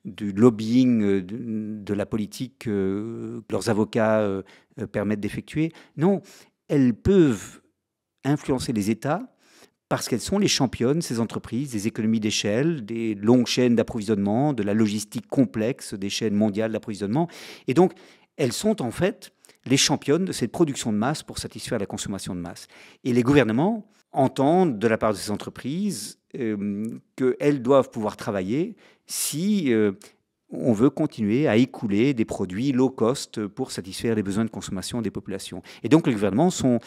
du lobbying de la politique que leurs avocats permettent d'effectuer. Non, elles peuvent influencer les États parce qu'elles sont les championnes, ces entreprises, des économies d'échelle, des longues chaînes d'approvisionnement, de la logistique complexe, des chaînes mondiales d'approvisionnement. Et donc, elles sont en fait les championnes de cette production de masse pour satisfaire la consommation de masse. Et les gouvernements entendent de la part de ces entreprises qu'elles doivent pouvoir travailler si on veut continuer à écouler des produits low cost pour satisfaire les besoins de consommation des populations. Et donc les gouvernements sont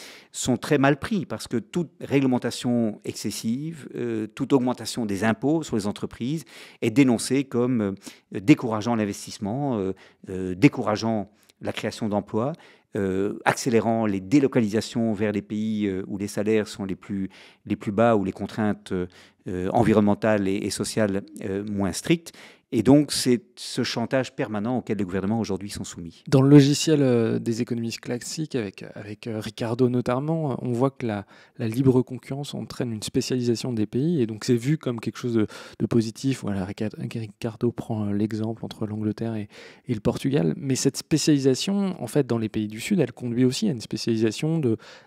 très mal pris parce que toute réglementation excessive, toute augmentation des impôts sur les entreprises est dénoncée comme décourageant l'investissement, décourageant la création d'emplois, accélérant les délocalisations vers les pays où les salaires sont les plus bas, où les contraintes environnementales et sociales moins strictes. Et donc, c'est ce chantage permanent auquel les gouvernements aujourd'hui sont soumis. Dans le logiciel des économistes classiques, avec Ricardo notamment, on voit que la libre concurrence entraîne une spécialisation des pays, et donc c'est vu comme quelque chose de positif. Voilà, Ricardo prend l'exemple entre l'Angleterre et le Portugal, mais cette spécialisation, en fait, dans les pays du Sud, elle conduit aussi à une spécialisation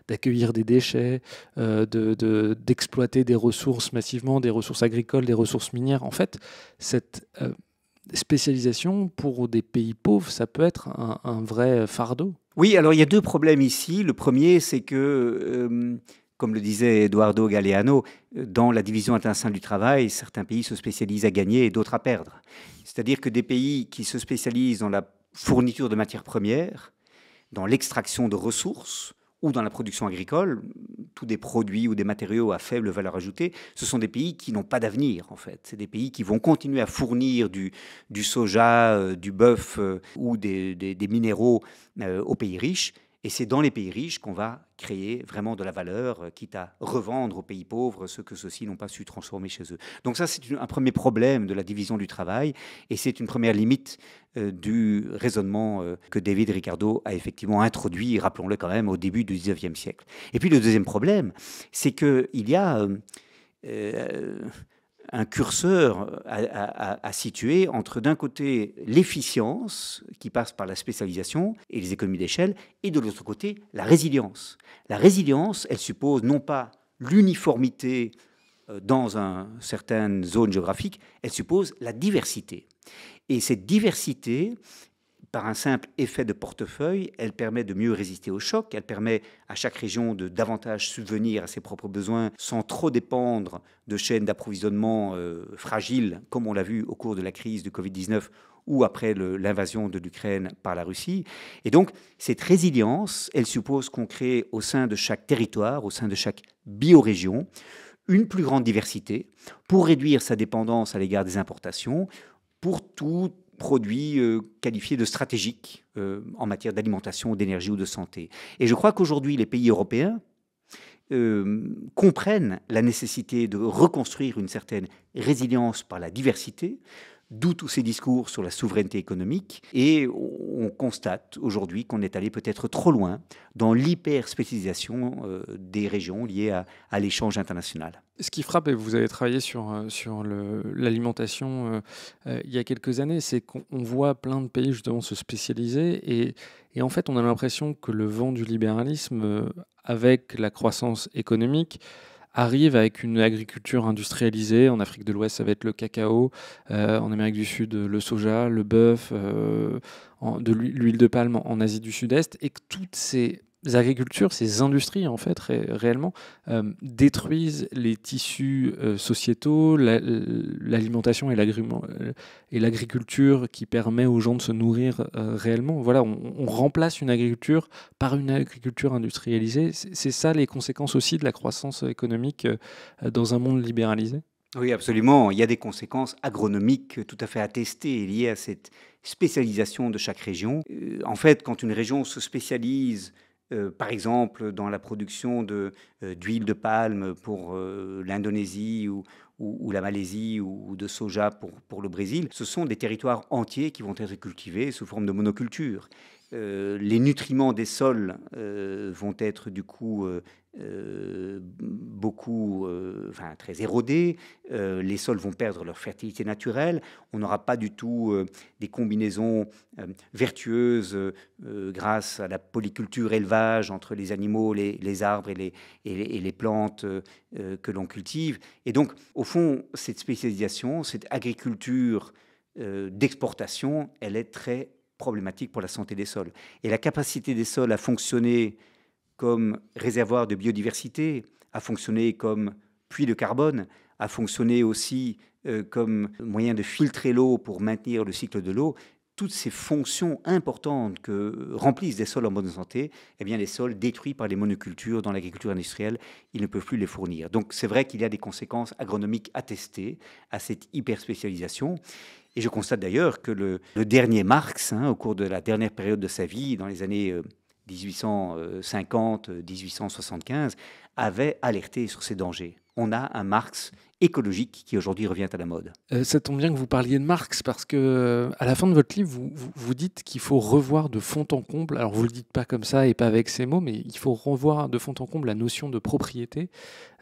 d'accueillir des déchets, d'exploiter des ressources massivement, des ressources agricoles, des ressources minières. En fait, spécialisation, pour des pays pauvres, ça peut être un vrai fardeau. Oui, alors il y a deux problèmes ici. Le premier, c'est que, comme le disait Eduardo Galeano, dans la division internationale du travail, certains pays se spécialisent à gagner et d'autres à perdre. C'est-à-dire que des pays qui se spécialisent dans la fourniture de matières premières, dans l'extraction de ressources ou dans la production agricole, tous des produits ou des matériaux à faible valeur ajoutée, ce sont des pays qui n'ont pas d'avenir, en fait. C'est des pays qui vont continuer à fournir du soja, du bœuf ou des minéraux aux pays riches. Et c'est dans les pays riches qu'on va créer vraiment de la valeur, quitte à revendre aux pays pauvres ce que ceux-ci n'ont pas su transformer chez eux. Donc ça, c'est un premier problème de la division du travail, et c'est une première limite du raisonnement que David Ricardo a effectivement introduit, rappelons-le quand même, au début du XIXe siècle. Et puis le deuxième problème, c'est qu'il y a un curseur à situer entre, d'un côté, l'efficience qui passe par la spécialisation et les économies d'échelle, et de l'autre côté, la résilience. La résilience, elle suppose non pas l'uniformité dans certaines zones géographiques, elle suppose la diversité. Et cette diversité, par un simple effet de portefeuille, elle permet de mieux résister aux chocs, elle permet à chaque région de davantage subvenir à ses propres besoins sans trop dépendre de chaînes d'approvisionnement fragiles, comme on l'a vu au cours de la crise du Covid-19 ou après l'invasion de l'Ukraine par la Russie. Et donc, cette résilience, elle suppose qu'on crée au sein de chaque territoire, au sein de chaque biorégion, une plus grande diversité pour réduire sa dépendance à l'égard des importations, pour tout produits qualifiés de stratégiques en matière d'alimentation, d'énergie ou de santé. Et je crois qu'aujourd'hui, les pays européens comprennent la nécessité de reconstruire une certaine résilience par la diversité, d'où tous ces discours sur la souveraineté économique. Et on constate aujourd'hui qu'on est allé peut-être trop loin dans l'hyper-spécialisation des régions liées à l'échange international. Ce qui frappe, et vous avez travaillé sur l'alimentation il y a quelques années, c'est qu'on voit plein de pays justement se spécialiser et en fait on a l'impression que le vent du libéralisme avec la croissance économique arrive avec une agriculture industrialisée. En Afrique de l'Ouest, ça va être le cacao, en Amérique du Sud, le soja, le bœuf, de l'huile de palme en Asie du Sud-Est, et que toutes ces agricultures, ces industries, en fait, réellement, détruisent les tissus sociétaux, l'alimentation et l'agriculture qui permet aux gens de se nourrir réellement. Voilà, on remplace une agriculture par une agriculture industrialisée. C'est ça les conséquences aussi de la croissance économique dans un monde libéralisé? Oui, absolument. Il y a des conséquences agronomiques tout à fait attestées liées à cette spécialisation de chaque région. En fait, quand une région se spécialise par exemple, dans la production d'huile de palme pour l'Indonésie ou la Malaisie ou de soja pour le Brésil, ce sont des territoires entiers qui vont être cultivés sous forme de monoculture. Les nutriments des sols vont être du coup très érodés. Les sols vont perdre leur fertilité naturelle. On n'aura pas du tout des combinaisons vertueuses grâce à la polyculture élevage entre les animaux, les arbres et les plantes que l'on cultive. Et donc, au fond, cette spécialisation, cette agriculture d'exportation, elle est très problématique pour la santé des sols. Et la capacité des sols à fonctionner comme réservoir de biodiversité, à fonctionner comme puits de carbone, à fonctionner aussi comme moyen de filtrer l'eau pour maintenir le cycle de l'eau, toutes ces fonctions importantes que remplissent des sols en bonne santé, eh bien les sols détruits par les monocultures dans l'agriculture industrielle, ils ne peuvent plus les fournir. Donc c'est vrai qu'il y a des conséquences agronomiques attestées à cette hyperspécialisation. Et je constate d'ailleurs que le dernier Marx, au cours de la dernière période de sa vie, dans les années 1850-1875, avait alerté sur ces dangers. On a un Marx écologique qui aujourd'hui revient à la mode. Ça tombe bien que vous parliez de Marx, parce que à la fin de votre livre, vous dites qu'il faut revoir de fond en comble, alors vous ne le dites pas comme ça et pas avec ces mots, mais il faut revoir de fond en comble la notion de propriété,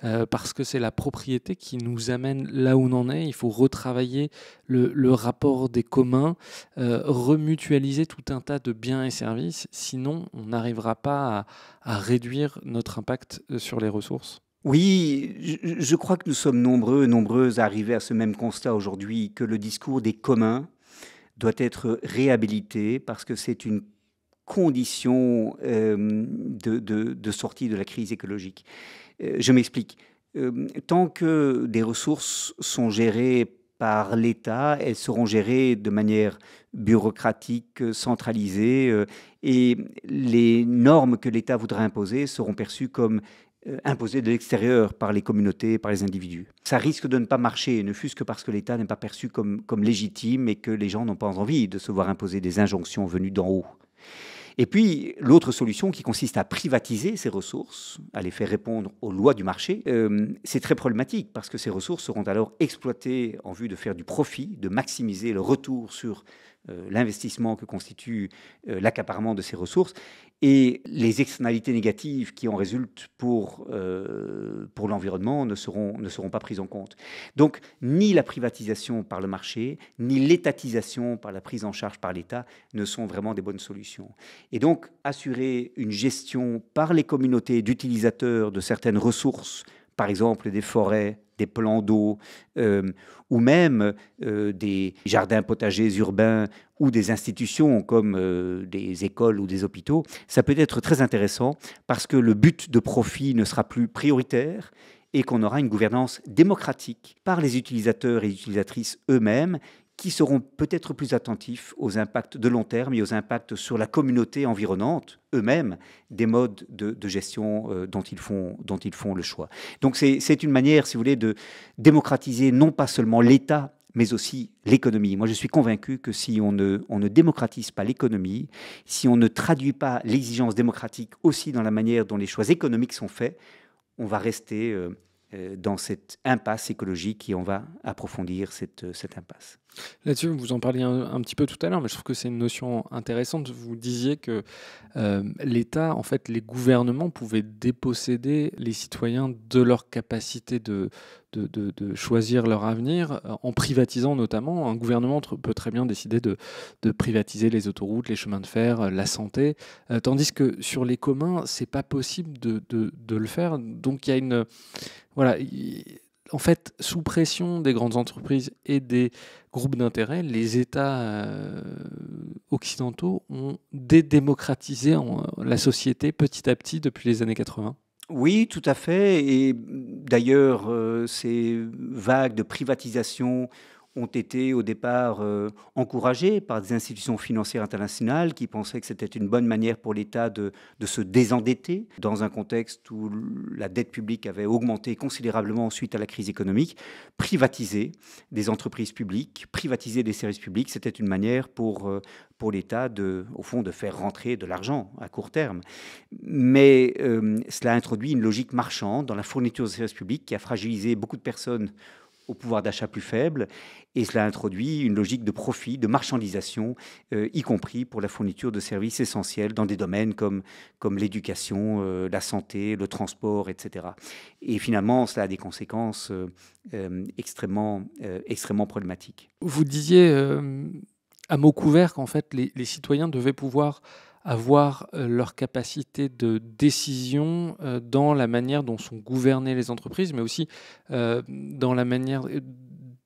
parce que c'est la propriété qui nous amène là où on en est. Il faut retravailler le rapport des communs, remutualiser tout un tas de biens et services, sinon on n'arrivera pas à réduire notre impact sur les ressources. Oui, je crois que nous sommes nombreuses à arriver à ce même constat aujourd'hui, que le discours des communs doit être réhabilité parce que c'est une condition de sortie de la crise écologique. Je m'explique. Tant que des ressources sont gérées par l'État, elles seront gérées de manière bureaucratique, centralisée, et les normes que l'État voudra imposer seront perçues comme imposées de l'extérieur par les communautés, par les individus. Ça risque de ne pas marcher, ne fût-ce que parce que l'État n'est pas perçu comme légitime et que les gens n'ont pas envie de se voir imposer des injonctions venues d'en haut. Et puis, l'autre solution qui consiste à privatiser ces ressources, à les faire répondre aux lois du marché, c'est très problématique parce que ces ressources seront alors exploitées en vue de faire du profit, de maximiser le retour sur l'investissement que constitue l'accaparement de ces ressources et les externalités négatives qui en résultent pour l'environnement ne seront pas prises en compte. Donc, ni la privatisation par le marché, ni l'étatisation par la prise en charge par l'État ne sont vraiment des bonnes solutions. Et donc, assurer une gestion par les communautés d'utilisateurs de certaines ressources, par exemple des forêts, des plans d'eau, ou même des jardins potagers urbains ou des institutions comme des écoles ou des hôpitaux, ça peut être très intéressant parce que le but de profit ne sera plus prioritaire et qu'on aura une gouvernance démocratique par les utilisateurs et utilisatrices eux-mêmes qui seront peut-être plus attentifs aux impacts de long terme et aux impacts sur la communauté environnante, eux-mêmes, des modes de gestion dont ils font le choix. Donc c'est une manière, si vous voulez, de démocratiser non pas seulement l'État, mais aussi l'économie. Moi, je suis convaincu que si on ne démocratise pas l'économie, si on ne traduit pas l'exigence démocratique aussi dans la manière dont les choix économiques sont faits, on va rester dans cette impasse écologique et on va approfondir cette impasse. Là-dessus, vous en parliez un petit peu tout à l'heure, mais je trouve que c'est une notion intéressante. Vous disiez que l'État, en fait, les gouvernements pouvaient déposséder les citoyens de leur capacité de choisir leur avenir en privatisant notamment. Un gouvernement peut très bien décider de privatiser les autoroutes, les chemins de fer, la santé, tandis que sur les communs, c'est pas possible de le faire. Donc il y a une... Voilà... En fait, sous pression des grandes entreprises et des groupes d'intérêt, les États occidentaux ont dédémocratisé la société petit à petit depuis les années 80. Oui, tout à fait. Et d'ailleurs, ces vagues de privatisation ont été au départ encouragées par des institutions financières internationales qui pensaient que c'était une bonne manière pour l'État de se désendetter dans un contexte où la dette publique avait augmenté considérablement suite à la crise économique. Privatiser des entreprises publiques, privatiser des services publics, c'était une manière pour l'État, au fond, de faire rentrer de l'argent à court terme. Mais cela a introduit une logique marchande dans la fourniture de services publics qui a fragilisé beaucoup de personnes au pouvoir d'achat plus faible, et cela introduit une logique de profit, de marchandisation, y compris pour la fourniture de services essentiels dans des domaines comme l'éducation, la santé, le transport, etc. Et finalement, cela a des conséquences extrêmement problématiques. Vous disiez à mots couverts qu'en fait, les citoyens devaient pouvoir avoir leur capacité de décision dans la manière dont sont gouvernées les entreprises, mais aussi dans la manière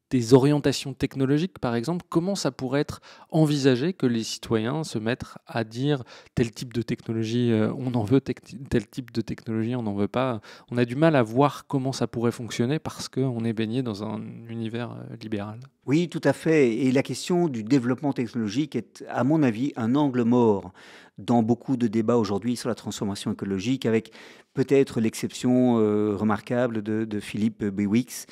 des orientations technologiques, par exemple. Comment ça pourrait être envisagé que les citoyens se mettent à dire tel type de technologie on en veut, tel type de technologie on n'en veut pas. On a du mal à voir comment ça pourrait fonctionner parce qu'on est baigné dans un univers libéral. Oui, tout à fait. Et la question du développement technologique est, à mon avis, un angle mort dans beaucoup de débats aujourd'hui sur la transformation écologique, avec peut-être l'exception remarquable de Philippe Biwix,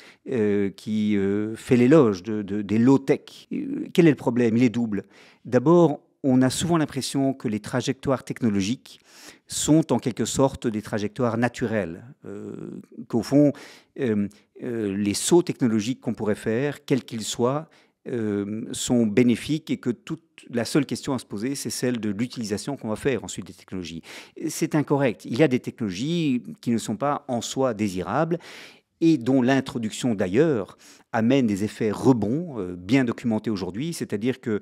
qui fait l'éloge des low-tech. Quel est le problème? Il est double. D'abord, on a souvent l'impression que les trajectoires technologiques sont en quelque sorte des trajectoires naturelles, qu'au fond, les sauts technologiques qu'on pourrait faire, quels qu'ils soient, sont bénéfiques et que la seule question à se poser, c'est celle de l'utilisation qu'on va faire ensuite des technologies. C'est incorrect. Il y a des technologies qui ne sont pas en soi désirables et dont l'introduction d'ailleurs amène des effets rebonds bien documentés aujourd'hui, c'est-à-dire que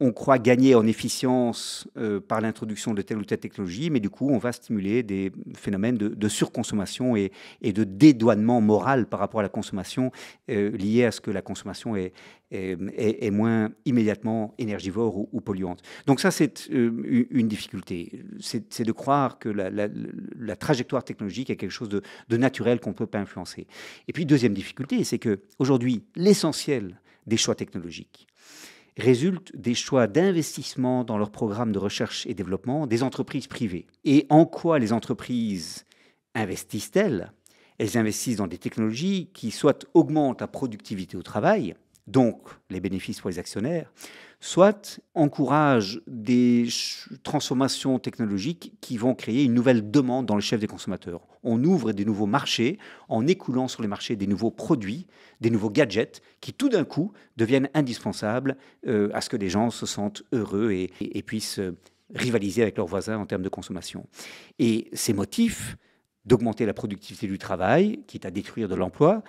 on croit gagner en efficience par l'introduction de telle ou telle technologie, mais du coup, on va stimuler des phénomènes de surconsommation et de dédouanement moral par rapport à la consommation, liés à ce que la consommation est moins immédiatement énergivore ou polluante. Donc ça, c'est une difficulté. C'est de croire que la trajectoire technologique est quelque chose de naturel qu'on ne peut pas influencer. Et puis, deuxième difficulté, c'est qu'aujourd'hui, l'essentiel des choix technologiques résulte des choix d'investissement dans leurs programmes de recherche et développement des entreprises privées. Et en quoi les entreprises investissent-elles? Elles investissent dans des technologies qui soit augmentent la productivité au travail, donc les bénéfices pour les actionnaires, soit encouragent des transformations technologiques qui vont créer une nouvelle demande dans le chef des consommateurs. On ouvre des nouveaux marchés en écoulant sur les marchés des nouveaux produits, des nouveaux gadgets qui tout d'un coup deviennent indispensables à ce que les gens se sentent heureux et puissent rivaliser avec leurs voisins en termes de consommation. Et ces motifs d'augmenter la productivité du travail, quitte à détruire de l'emploi,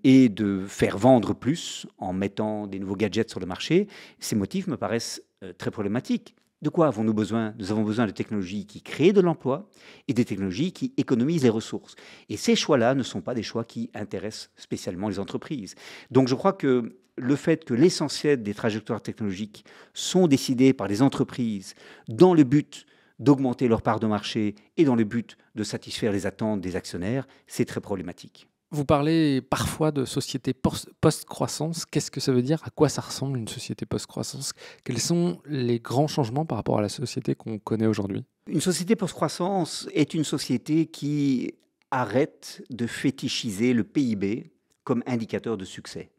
et de faire vendre plus en mettant des nouveaux gadgets sur le marché, ces motifs me paraissent très problématiques. De quoi avons-nous besoin? Nous avons besoin de technologies qui créent de l'emploi et des technologies qui économisent les ressources. Et ces choix-là ne sont pas des choix qui intéressent spécialement les entreprises. Donc je crois que le fait que l'essentiel des trajectoires technologiques sont décidées par les entreprises dans le but d'augmenter leur part de marché et dans le but de satisfaire les attentes des actionnaires, c'est très problématique. Vous parlez parfois de société post-croissance. Qu'est-ce que ça veut dire? À quoi ça ressemble une société post-croissance? Quels sont les grands changements par rapport à la société qu'on connaît aujourd'hui? Une société post-croissance est une société qui arrête de fétichiser le PIB comme indicateur de succès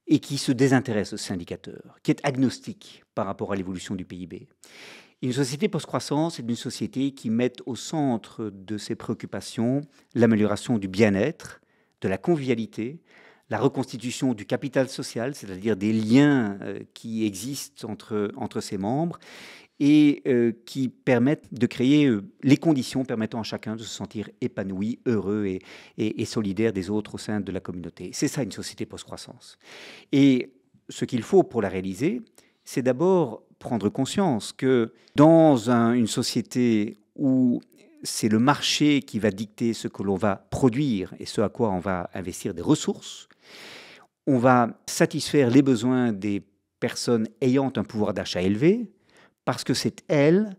et qui se désintéresse de cet indicateur, qui est agnostique par rapport à l'évolution du PIB. Une société post-croissance est une société qui met au centre de ses préoccupations l'amélioration du bien-être, de la convivialité, la reconstitution du capital social, c'est-à-dire des liens qui existent entre ses membres et qui permettent de créer les conditions permettant à chacun de se sentir épanoui, heureux et solidaire des autres au sein de la communauté. C'est ça une société post-croissance. Et ce qu'il faut pour la réaliser, c'est d'abord prendre conscience que dans une société où c'est le marché qui va dicter ce que l'on va produire et ce à quoi on va investir des ressources, on va satisfaire les besoins des personnes ayant un pouvoir d'achat élevé parce que c'est elles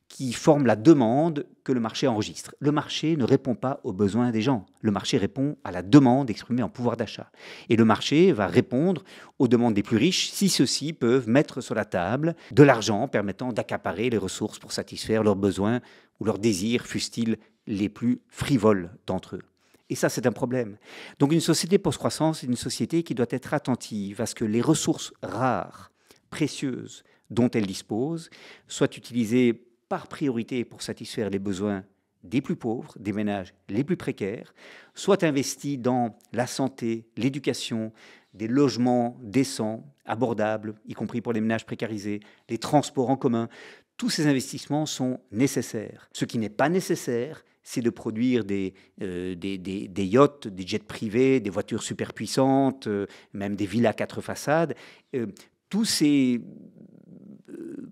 qui forment la demande que le marché enregistre. Le marché ne répond pas aux besoins des gens. Le marché répond à la demande exprimée en pouvoir d'achat. Et le marché va répondre aux demandes des plus riches si ceux-ci peuvent mettre sur la table de l'argent permettant d'accaparer les ressources pour satisfaire leurs besoins ou leurs désirs, fussent-ils les plus frivoles d'entre eux. Et ça, c'est un problème. Donc une société post-croissance est une société qui doit être attentive à ce que les ressources rares, précieuses, dont elle dispose, soient utilisées par priorité pour satisfaire les besoins des plus pauvres, des ménages les plus précaires, soit investis dans la santé, l'éducation, des logements décents, abordables, y compris pour les ménages précarisés, les transports en commun. Tous ces investissements sont nécessaires. Ce qui n'est pas nécessaire, c'est de produire des yachts, des jets privés, des voitures superpuissantes, même des villas à 4 façades. Tous ces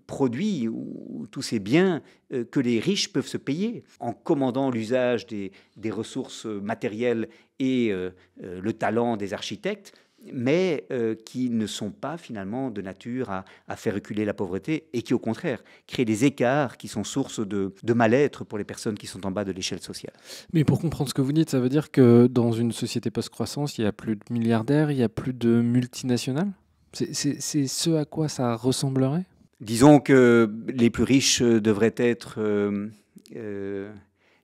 produits ou tous ces biens que les riches peuvent se payer en commandant l'usage des ressources matérielles et le talent des architectes, mais qui ne sont pas finalement de nature à faire reculer la pauvreté et qui au contraire créent des écarts qui sont source de mal-être pour les personnes qui sont en bas de l'échelle sociale. Mais pour comprendre ce que vous dites, ça veut dire que dans une société post-croissance, il n'y a plus de milliardaires, il n'y a plus de multinationales? C'est ce à quoi ça ressemblerait? Disons que les plus riches devraient être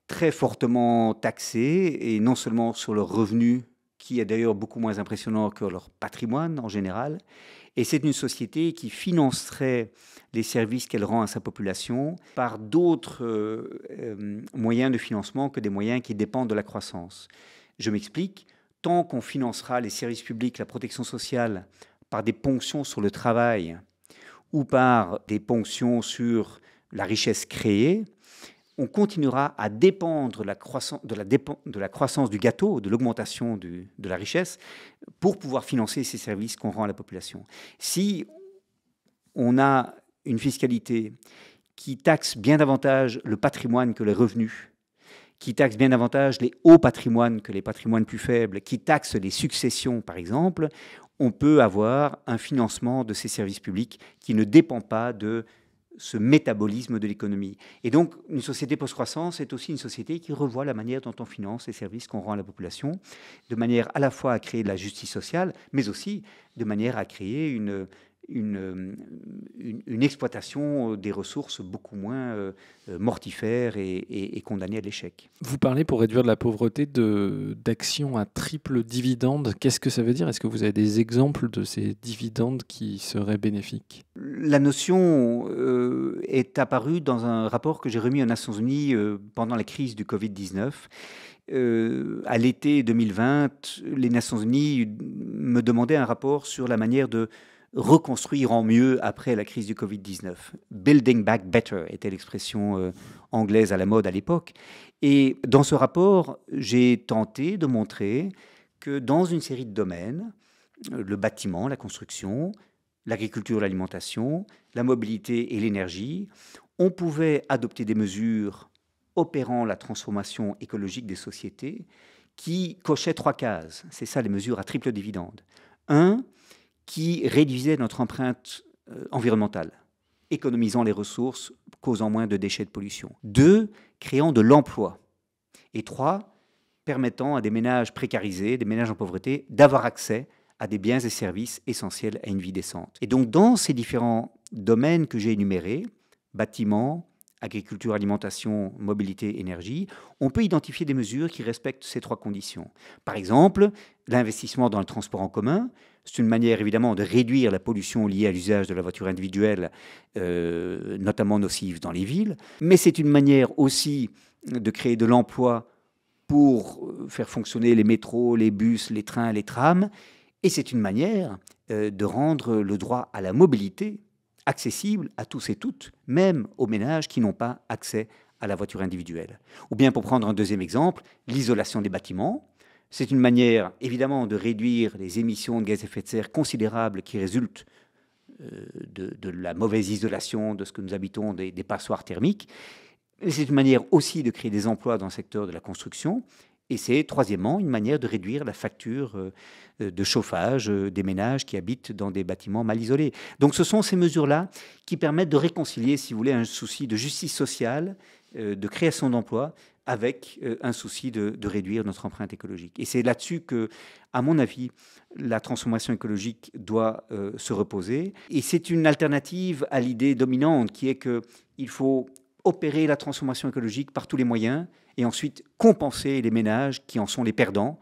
très fortement taxés, et non seulement sur leur revenu, qui est d'ailleurs beaucoup moins impressionnant que leur patrimoine en général. Et c'est une société qui financerait les services qu'elle rend à sa population par d'autres moyens de financement que des moyens qui dépendent de la croissance. Je m'explique, tant qu'on financera les services publics, la protection sociale, par des ponctions sur le travail, ou par des ponctions sur la richesse créée, on continuera à dépendre de la croissance du gâteau, de l'augmentation de la richesse, pour pouvoir financer ces services qu'on rend à la population. Si on a une fiscalité qui taxe bien davantage le patrimoine que les revenus, qui taxe bien davantage les hauts patrimoines que les patrimoines plus faibles, qui taxe les successions, par exemple, on peut avoir un financement de ces services publics qui ne dépend pas de ce métabolisme de l'économie. Et donc, une société post-croissance est aussi une société qui revoit la manière dont on finance les services qu'on rend à la population, de manière à la fois à créer de la justice sociale, mais aussi de manière à créer une exploitation des ressources beaucoup moins mortifères et condamnées à l'échec. Vous parlez, pour réduire de la pauvreté, d'actions à triple dividende. Qu'est-ce que ça veut dire? Est-ce que vous avez des exemples de ces dividendes qui seraient bénéfiques? La notion est apparue dans un rapport que j'ai remis aux Nations Unies pendant la crise du Covid-19. À l'été 2020, les Nations Unies me demandaient un rapport sur la manière de reconstruire en mieux après la crise du Covid-19. Building back better était l'expression anglaise à la mode à l'époque. Et dans ce rapport, j'ai tenté de montrer que dans une série de domaines, le bâtiment, la construction, l'agriculture, l'alimentation, la mobilité et l'énergie, on pouvait adopter des mesures opérant la transformation écologique des sociétés qui cochaient 3 cases. C'est ça les mesures à triple dividende. 1, qui réduisait notre empreinte environnementale, économisant les ressources, causant moins de déchets de pollution. 2, créant de l'emploi. Et 3, permettant à des ménages précarisés, des ménages en pauvreté, d'avoir accès à des biens et services essentiels à une vie décente. Et donc, dans ces différents domaines que j'ai énumérés, bâtiments, agriculture, alimentation, mobilité, énergie, on peut identifier des mesures qui respectent ces 3 conditions. Par exemple, l'investissement dans le transport en commun, c'est une manière évidemment de réduire la pollution liée à l'usage de la voiture individuelle, notamment nocive dans les villes, mais c'est une manière aussi de créer de l'emploi pour faire fonctionner les métros, les bus, les trains, les trams, et c'est une manière de rendre le droit à la mobilité accessible à tous et toutes, même aux ménages qui n'ont pas accès à la voiture individuelle. Ou bien, pour prendre un deuxième exemple, l'isolation des bâtiments. C'est une manière, évidemment, de réduire les émissions de gaz à effet de serre considérables qui résultent de la mauvaise isolation de ce que nous habitons, des passoires thermiques. C'est une manière aussi de créer des emplois dans le secteur de la construction. Et c'est, troisièmement, une manière de réduire la facture de chauffage des ménages qui habitent dans des bâtiments mal isolés. Donc ce sont ces mesures-là qui permettent de réconcilier, si vous voulez, un souci de justice sociale, de création d'emplois, avec un souci de réduire notre empreinte écologique. Et c'est là-dessus que, à mon avis, la transformation écologique doit se reposer. Et c'est une alternative à l'idée dominante qui est qu'il faut opérer la transformation écologique par tous les moyens et ensuite compenser les ménages qui en sont les perdants,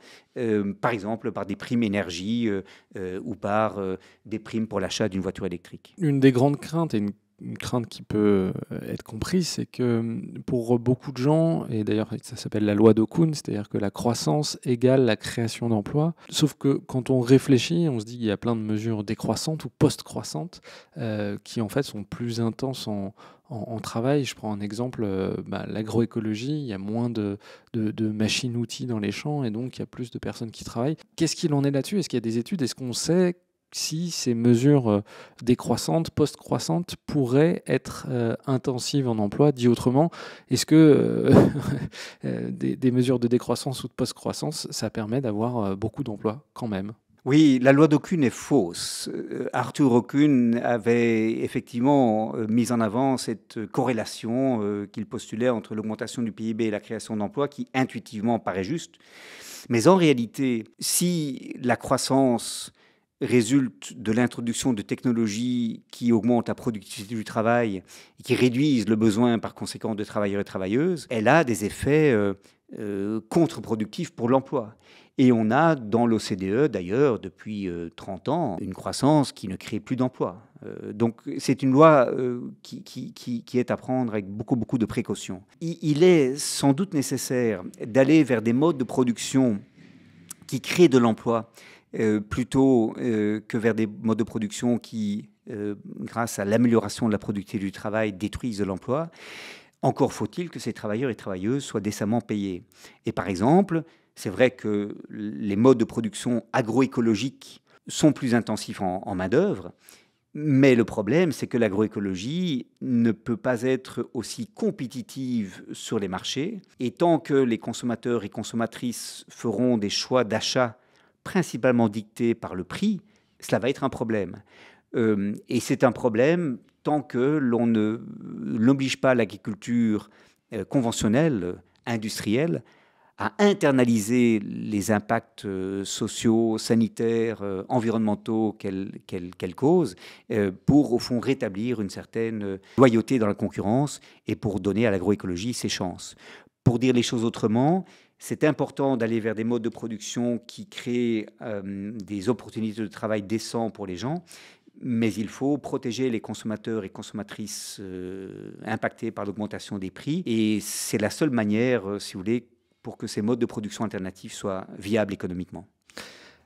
par exemple par des primes énergie ou par des primes pour l'achat d'une voiture électrique. Une des grandes craintes, et une crainte qui peut être comprise, c'est que pour beaucoup de gens, et d'ailleurs ça s'appelle la loi d'Okun, c'est-à-dire que la croissance égale la création d'emplois. Sauf que quand on réfléchit, on se dit qu'il y a plein de mesures décroissantes ou post-croissantes qui en fait sont plus intenses en travail. Je prends un exemple, l'agroécologie, il y a moins de machines-outils dans les champs et donc il y a plus de personnes qui travaillent. Qu'est-ce qu'il en est là-dessus? Est-ce qu'il y a des études? Est-ce qu'on sait si ces mesures décroissantes, post-croissantes, pourraient être intensives en emploi? Dit autrement, est-ce que des mesures de décroissance ou de post-croissance, ça permet d'avoir beaucoup d'emplois quand même? Oui, la loi d'Okun est fausse. Arthur Okun avait effectivement mis en avant cette corrélation qu'il postulait entre l'augmentation du PIB et la création d'emplois qui intuitivement paraît juste. Mais en réalité, si la croissance résulte de l'introduction de technologies qui augmentent la productivité du travail et qui réduisent le besoin par conséquent de travailleurs et travailleuses, elle a des effets contre-productifs pour l'emploi. Et on a dans l'OCDE, d'ailleurs, depuis 30 ans, une croissance qui ne crée plus d'emplois. Donc c'est une loi qui est à prendre avec beaucoup de précautions. Il est sans doute nécessaire d'aller vers des modes de production qui créent de l'emploi plutôt que vers des modes de production qui, grâce à l'amélioration de la productivité du travail, détruisent de l'emploi. Encore faut-il que ces travailleurs et travailleuses soient décemment payés. Et par exemple, c'est vrai que les modes de production agroécologiques sont plus intensifs en main-d'œuvre, Mais le problème, c'est que l'agroécologie ne peut pas être aussi compétitive sur les marchés. Et tant que les consommateurs et consommatrices feront des choix d'achat principalement dictés par le prix, cela va être un problème. Et c'est un problème tant que l'on n'oblige pas l'agriculture conventionnelle, industrielle, à internaliser les impacts sociaux, sanitaires, environnementaux qu'elle cause, pour, au fond, rétablir une certaine loyauté dans la concurrence et pour donner à l'agroécologie ses chances. Pour dire les choses autrement, c'est important d'aller vers des modes de production qui créent des opportunités de travail décents pour les gens, mais il faut protéger les consommateurs et consommatrices impactés par l'augmentation des prix. Et c'est la seule manière, si vous voulez, pour que ces modes de production alternatifs soient viables économiquement.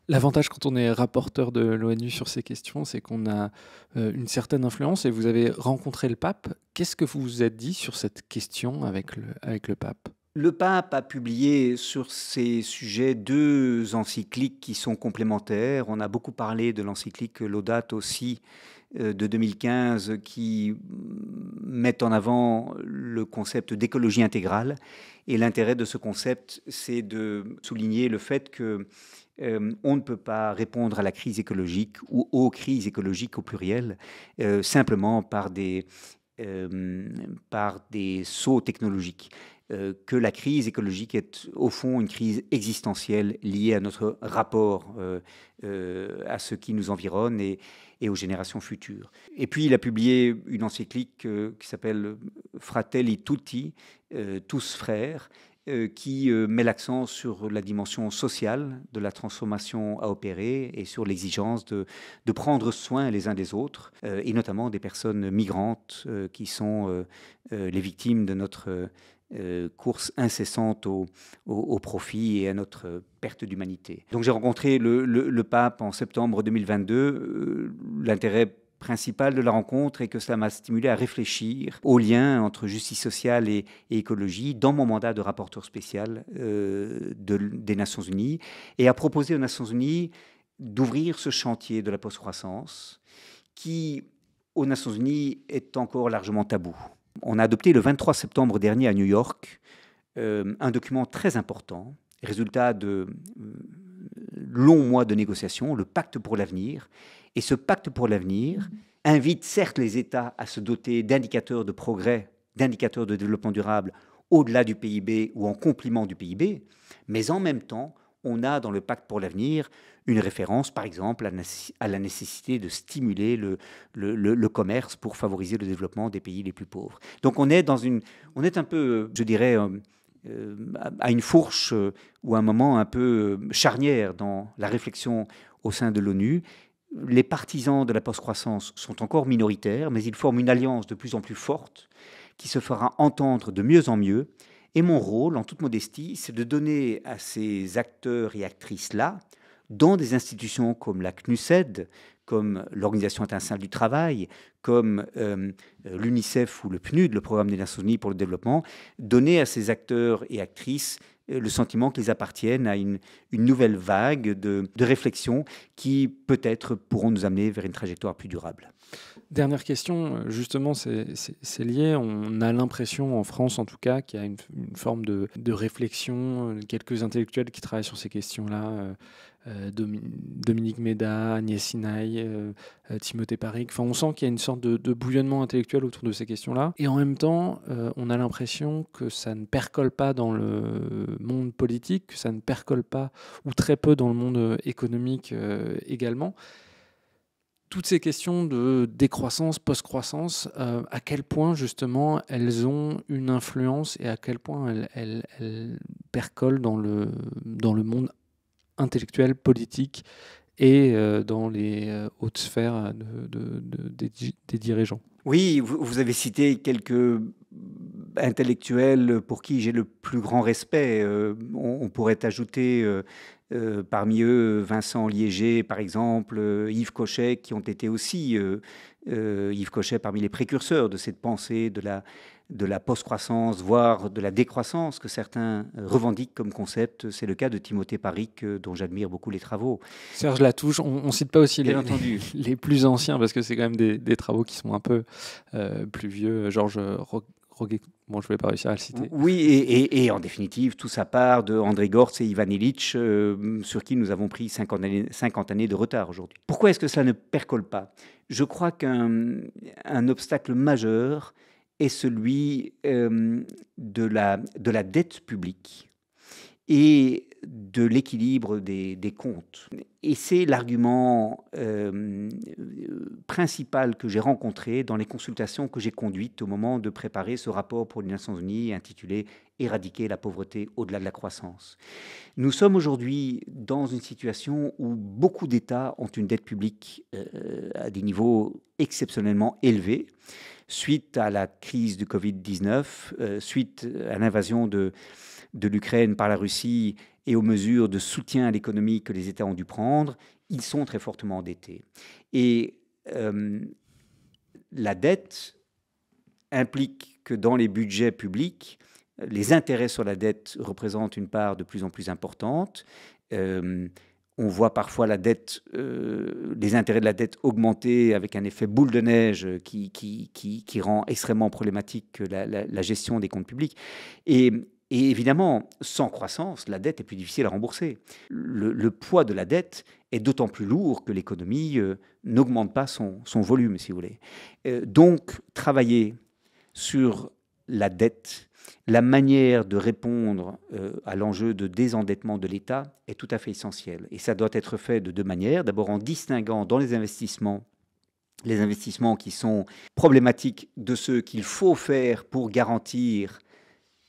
L'avantage quand on est rapporteur de l'ONU sur ces questions, c'est qu'on a une certaine influence et vous avez rencontré le pape. Qu'est-ce que vous vous êtes dit sur cette question avec le pape ? Le pape a publié sur ces sujets 2 encycliques qui sont complémentaires. On a beaucoup parlé de l'encyclique Laudato Si de 2015 qui met en avant le concept d'écologie intégrale. Et l'intérêt de ce concept, c'est de souligner le fait que on ne peut pas répondre à la crise écologique ou aux crises écologiques au pluriel simplement par des sauts technologiques. Que la crise écologique est au fond une crise existentielle liée à notre rapport à ce qui nous environne et aux générations futures. Et puis il a publié une encyclique qui s'appelle Fratelli Tutti, tous frères, qui met l'accent sur la dimension sociale de la transformation à opérer et sur l'exigence de prendre soin les uns des autres, et notamment des personnes migrantes qui sont les victimes de notre course incessante au profit et à notre perte d'humanité. Donc j'ai rencontré le pape en septembre 2022. L'intérêt principal de la rencontre est que cela m'a stimulé à réfléchir au lien entre justice sociale et écologie dans mon mandat de rapporteur spécial des Nations Unies et à proposer aux Nations Unies d'ouvrir ce chantier de la post-croissance qui, aux Nations Unies, est encore largement tabou. On a adopté le 23 septembre dernier à New York un document très important, résultat de longs mois de négociations, le Pacte pour l'avenir. Et ce Pacte pour l'avenir invite certes les États à se doter d'indicateurs de progrès, d'indicateurs de développement durable au-delà du PIB ou en complément du PIB, mais en même temps, on a dans le Pacte pour l'avenir une référence, par exemple, à la nécessité de stimuler le commerce pour favoriser le développement des pays les plus pauvres. Donc on est un peu, je dirais, à une fourche ou à un moment un peu charnière dans la réflexion au sein de l'ONU. Les partisans de la post-croissance sont encore minoritaires, mais ils forment une alliance de plus en plus forte qui se fera entendre de mieux en mieux. Et mon rôle, en toute modestie, c'est de donner à ces acteurs et actrices-là, dans des institutions comme la CNUSED, comme l'Organisation internationale du travail, comme l'UNICEF ou le PNUD, le Programme des Nations Unies pour le développement, donner à ces acteurs et actrices le sentiment qu'ils appartiennent à une nouvelle vague de réflexion qui peut-être pourront nous amener vers une trajectoire plus durable. Dernière question, justement, c'est lié. On a l'impression, en France en tout cas, qu'il y a une forme de réflexion, quelques intellectuels qui travaillent sur ces questions-là, Dominique Méda, Agnès Sinaï, Timothée Parrique. Enfin, on sent qu'il y a une sorte de bouillonnement intellectuel autour de ces questions-là. Et en même temps, on a l'impression que ça ne percole pas dans le monde politique, que ça ne percole pas, ou très peu dans le monde économique également. Toutes ces questions de décroissance, post-croissance, à quel point justement elles ont une influence et à quel point elles percolent dans le monde intellectuel, politique et dans les hautes sphères des dirigeants. Oui, vous avez cité quelques intellectuels pour qui j'ai le plus grand respect. On pourrait ajouter parmi eux Vincent Liégé, par exemple, Yves Cochet, qui ont été aussi, Yves Cochet parmi les précurseurs de cette pensée de la post-croissance, voire de la décroissance que certains revendiquent comme concept. C'est le cas de Timothée Paric, dont j'admire beaucoup les travaux. Serge Latouche, on ne cite pas aussi les plus anciens, parce que c'est quand même des travaux qui sont un peu plus vieux. Georges Roguet, bon, je ne vais pas réussir à le citer. Oui, et en définitive, tout ça part de André Gortz et Ivan Illich, sur qui nous avons pris 50 années de retard aujourd'hui. Pourquoi est-ce que ça ne percole pas ? Je crois qu'un obstacle majeur est celui de la dette publique et de l'équilibre des comptes. Et c'est l'argument principal que j'ai rencontré dans les consultations que j'ai conduites au moment de préparer ce rapport pour les Nations Unies intitulé « Éradiquer la pauvreté au-delà de la croissance ». Nous sommes aujourd'hui dans une situation où beaucoup d'États ont une dette publique à des niveaux exceptionnellement élevés, suite à la crise du Covid-19, suite à l'invasion de l'Ukraine par la Russie et aux mesures de soutien à l'économie que les États ont dû prendre, ils sont très fortement endettés. Et la dette implique que dans les budgets publics, les intérêts sur la dette représentent une part de plus en plus importante. On voit parfois la dette, les intérêts de la dette augmenter avec un effet boule de neige qui rend extrêmement problématique la gestion des comptes publics. Et évidemment, sans croissance, la dette est plus difficile à rembourser. Le poids de la dette est d'autant plus lourd que l'économie n'augmente pas son volume, si vous voulez. Donc, travailler sur la dette, la manière de répondre à l'enjeu de désendettement de l'État est tout à fait essentielle. Et ça doit être fait de deux manières. D'abord en distinguant dans les investissements qui sont problématiques de ceux qu'il faut faire pour garantir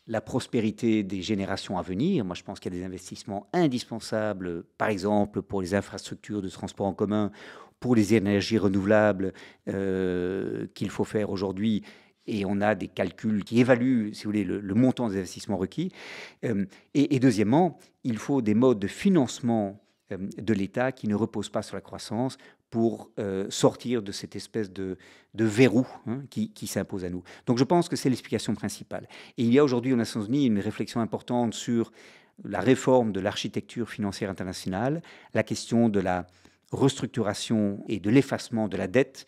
la prospérité des générations à venir. Moi, je pense qu'il y a des investissements indispensables, par exemple pour les infrastructures de transport en commun, pour les énergies renouvelables qu'il faut faire aujourd'hui. Et on a des calculs qui évaluent, si vous voulez, le montant des investissements requis. Et deuxièmement, il faut des modes de financement de l'État qui ne reposent pas sur la croissance pour sortir de cette espèce de verrou qui s'impose à nous. Donc je pense que c'est l'explication principale. Et il y a aujourd'hui aux Nations Unies une réflexion importante sur la réforme de l'architecture financière internationale, la question de la restructuration et de l'effacement de la dette,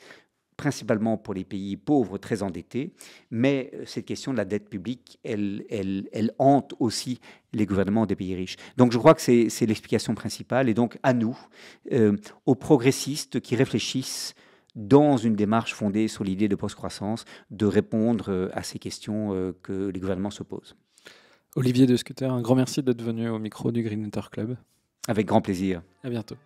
principalement pour les pays pauvres très endettés, mais cette question de la dette publique, elle hante aussi les gouvernements des pays riches. Donc je crois que c'est l'explication principale, et donc à nous, aux progressistes qui réfléchissent dans une démarche fondée sur l'idée de post-croissance, de répondre à ces questions que les gouvernements se posent. Olivier De Scutter, un grand merci d'être venu au micro du Greenetter Club. Avec grand plaisir. À bientôt.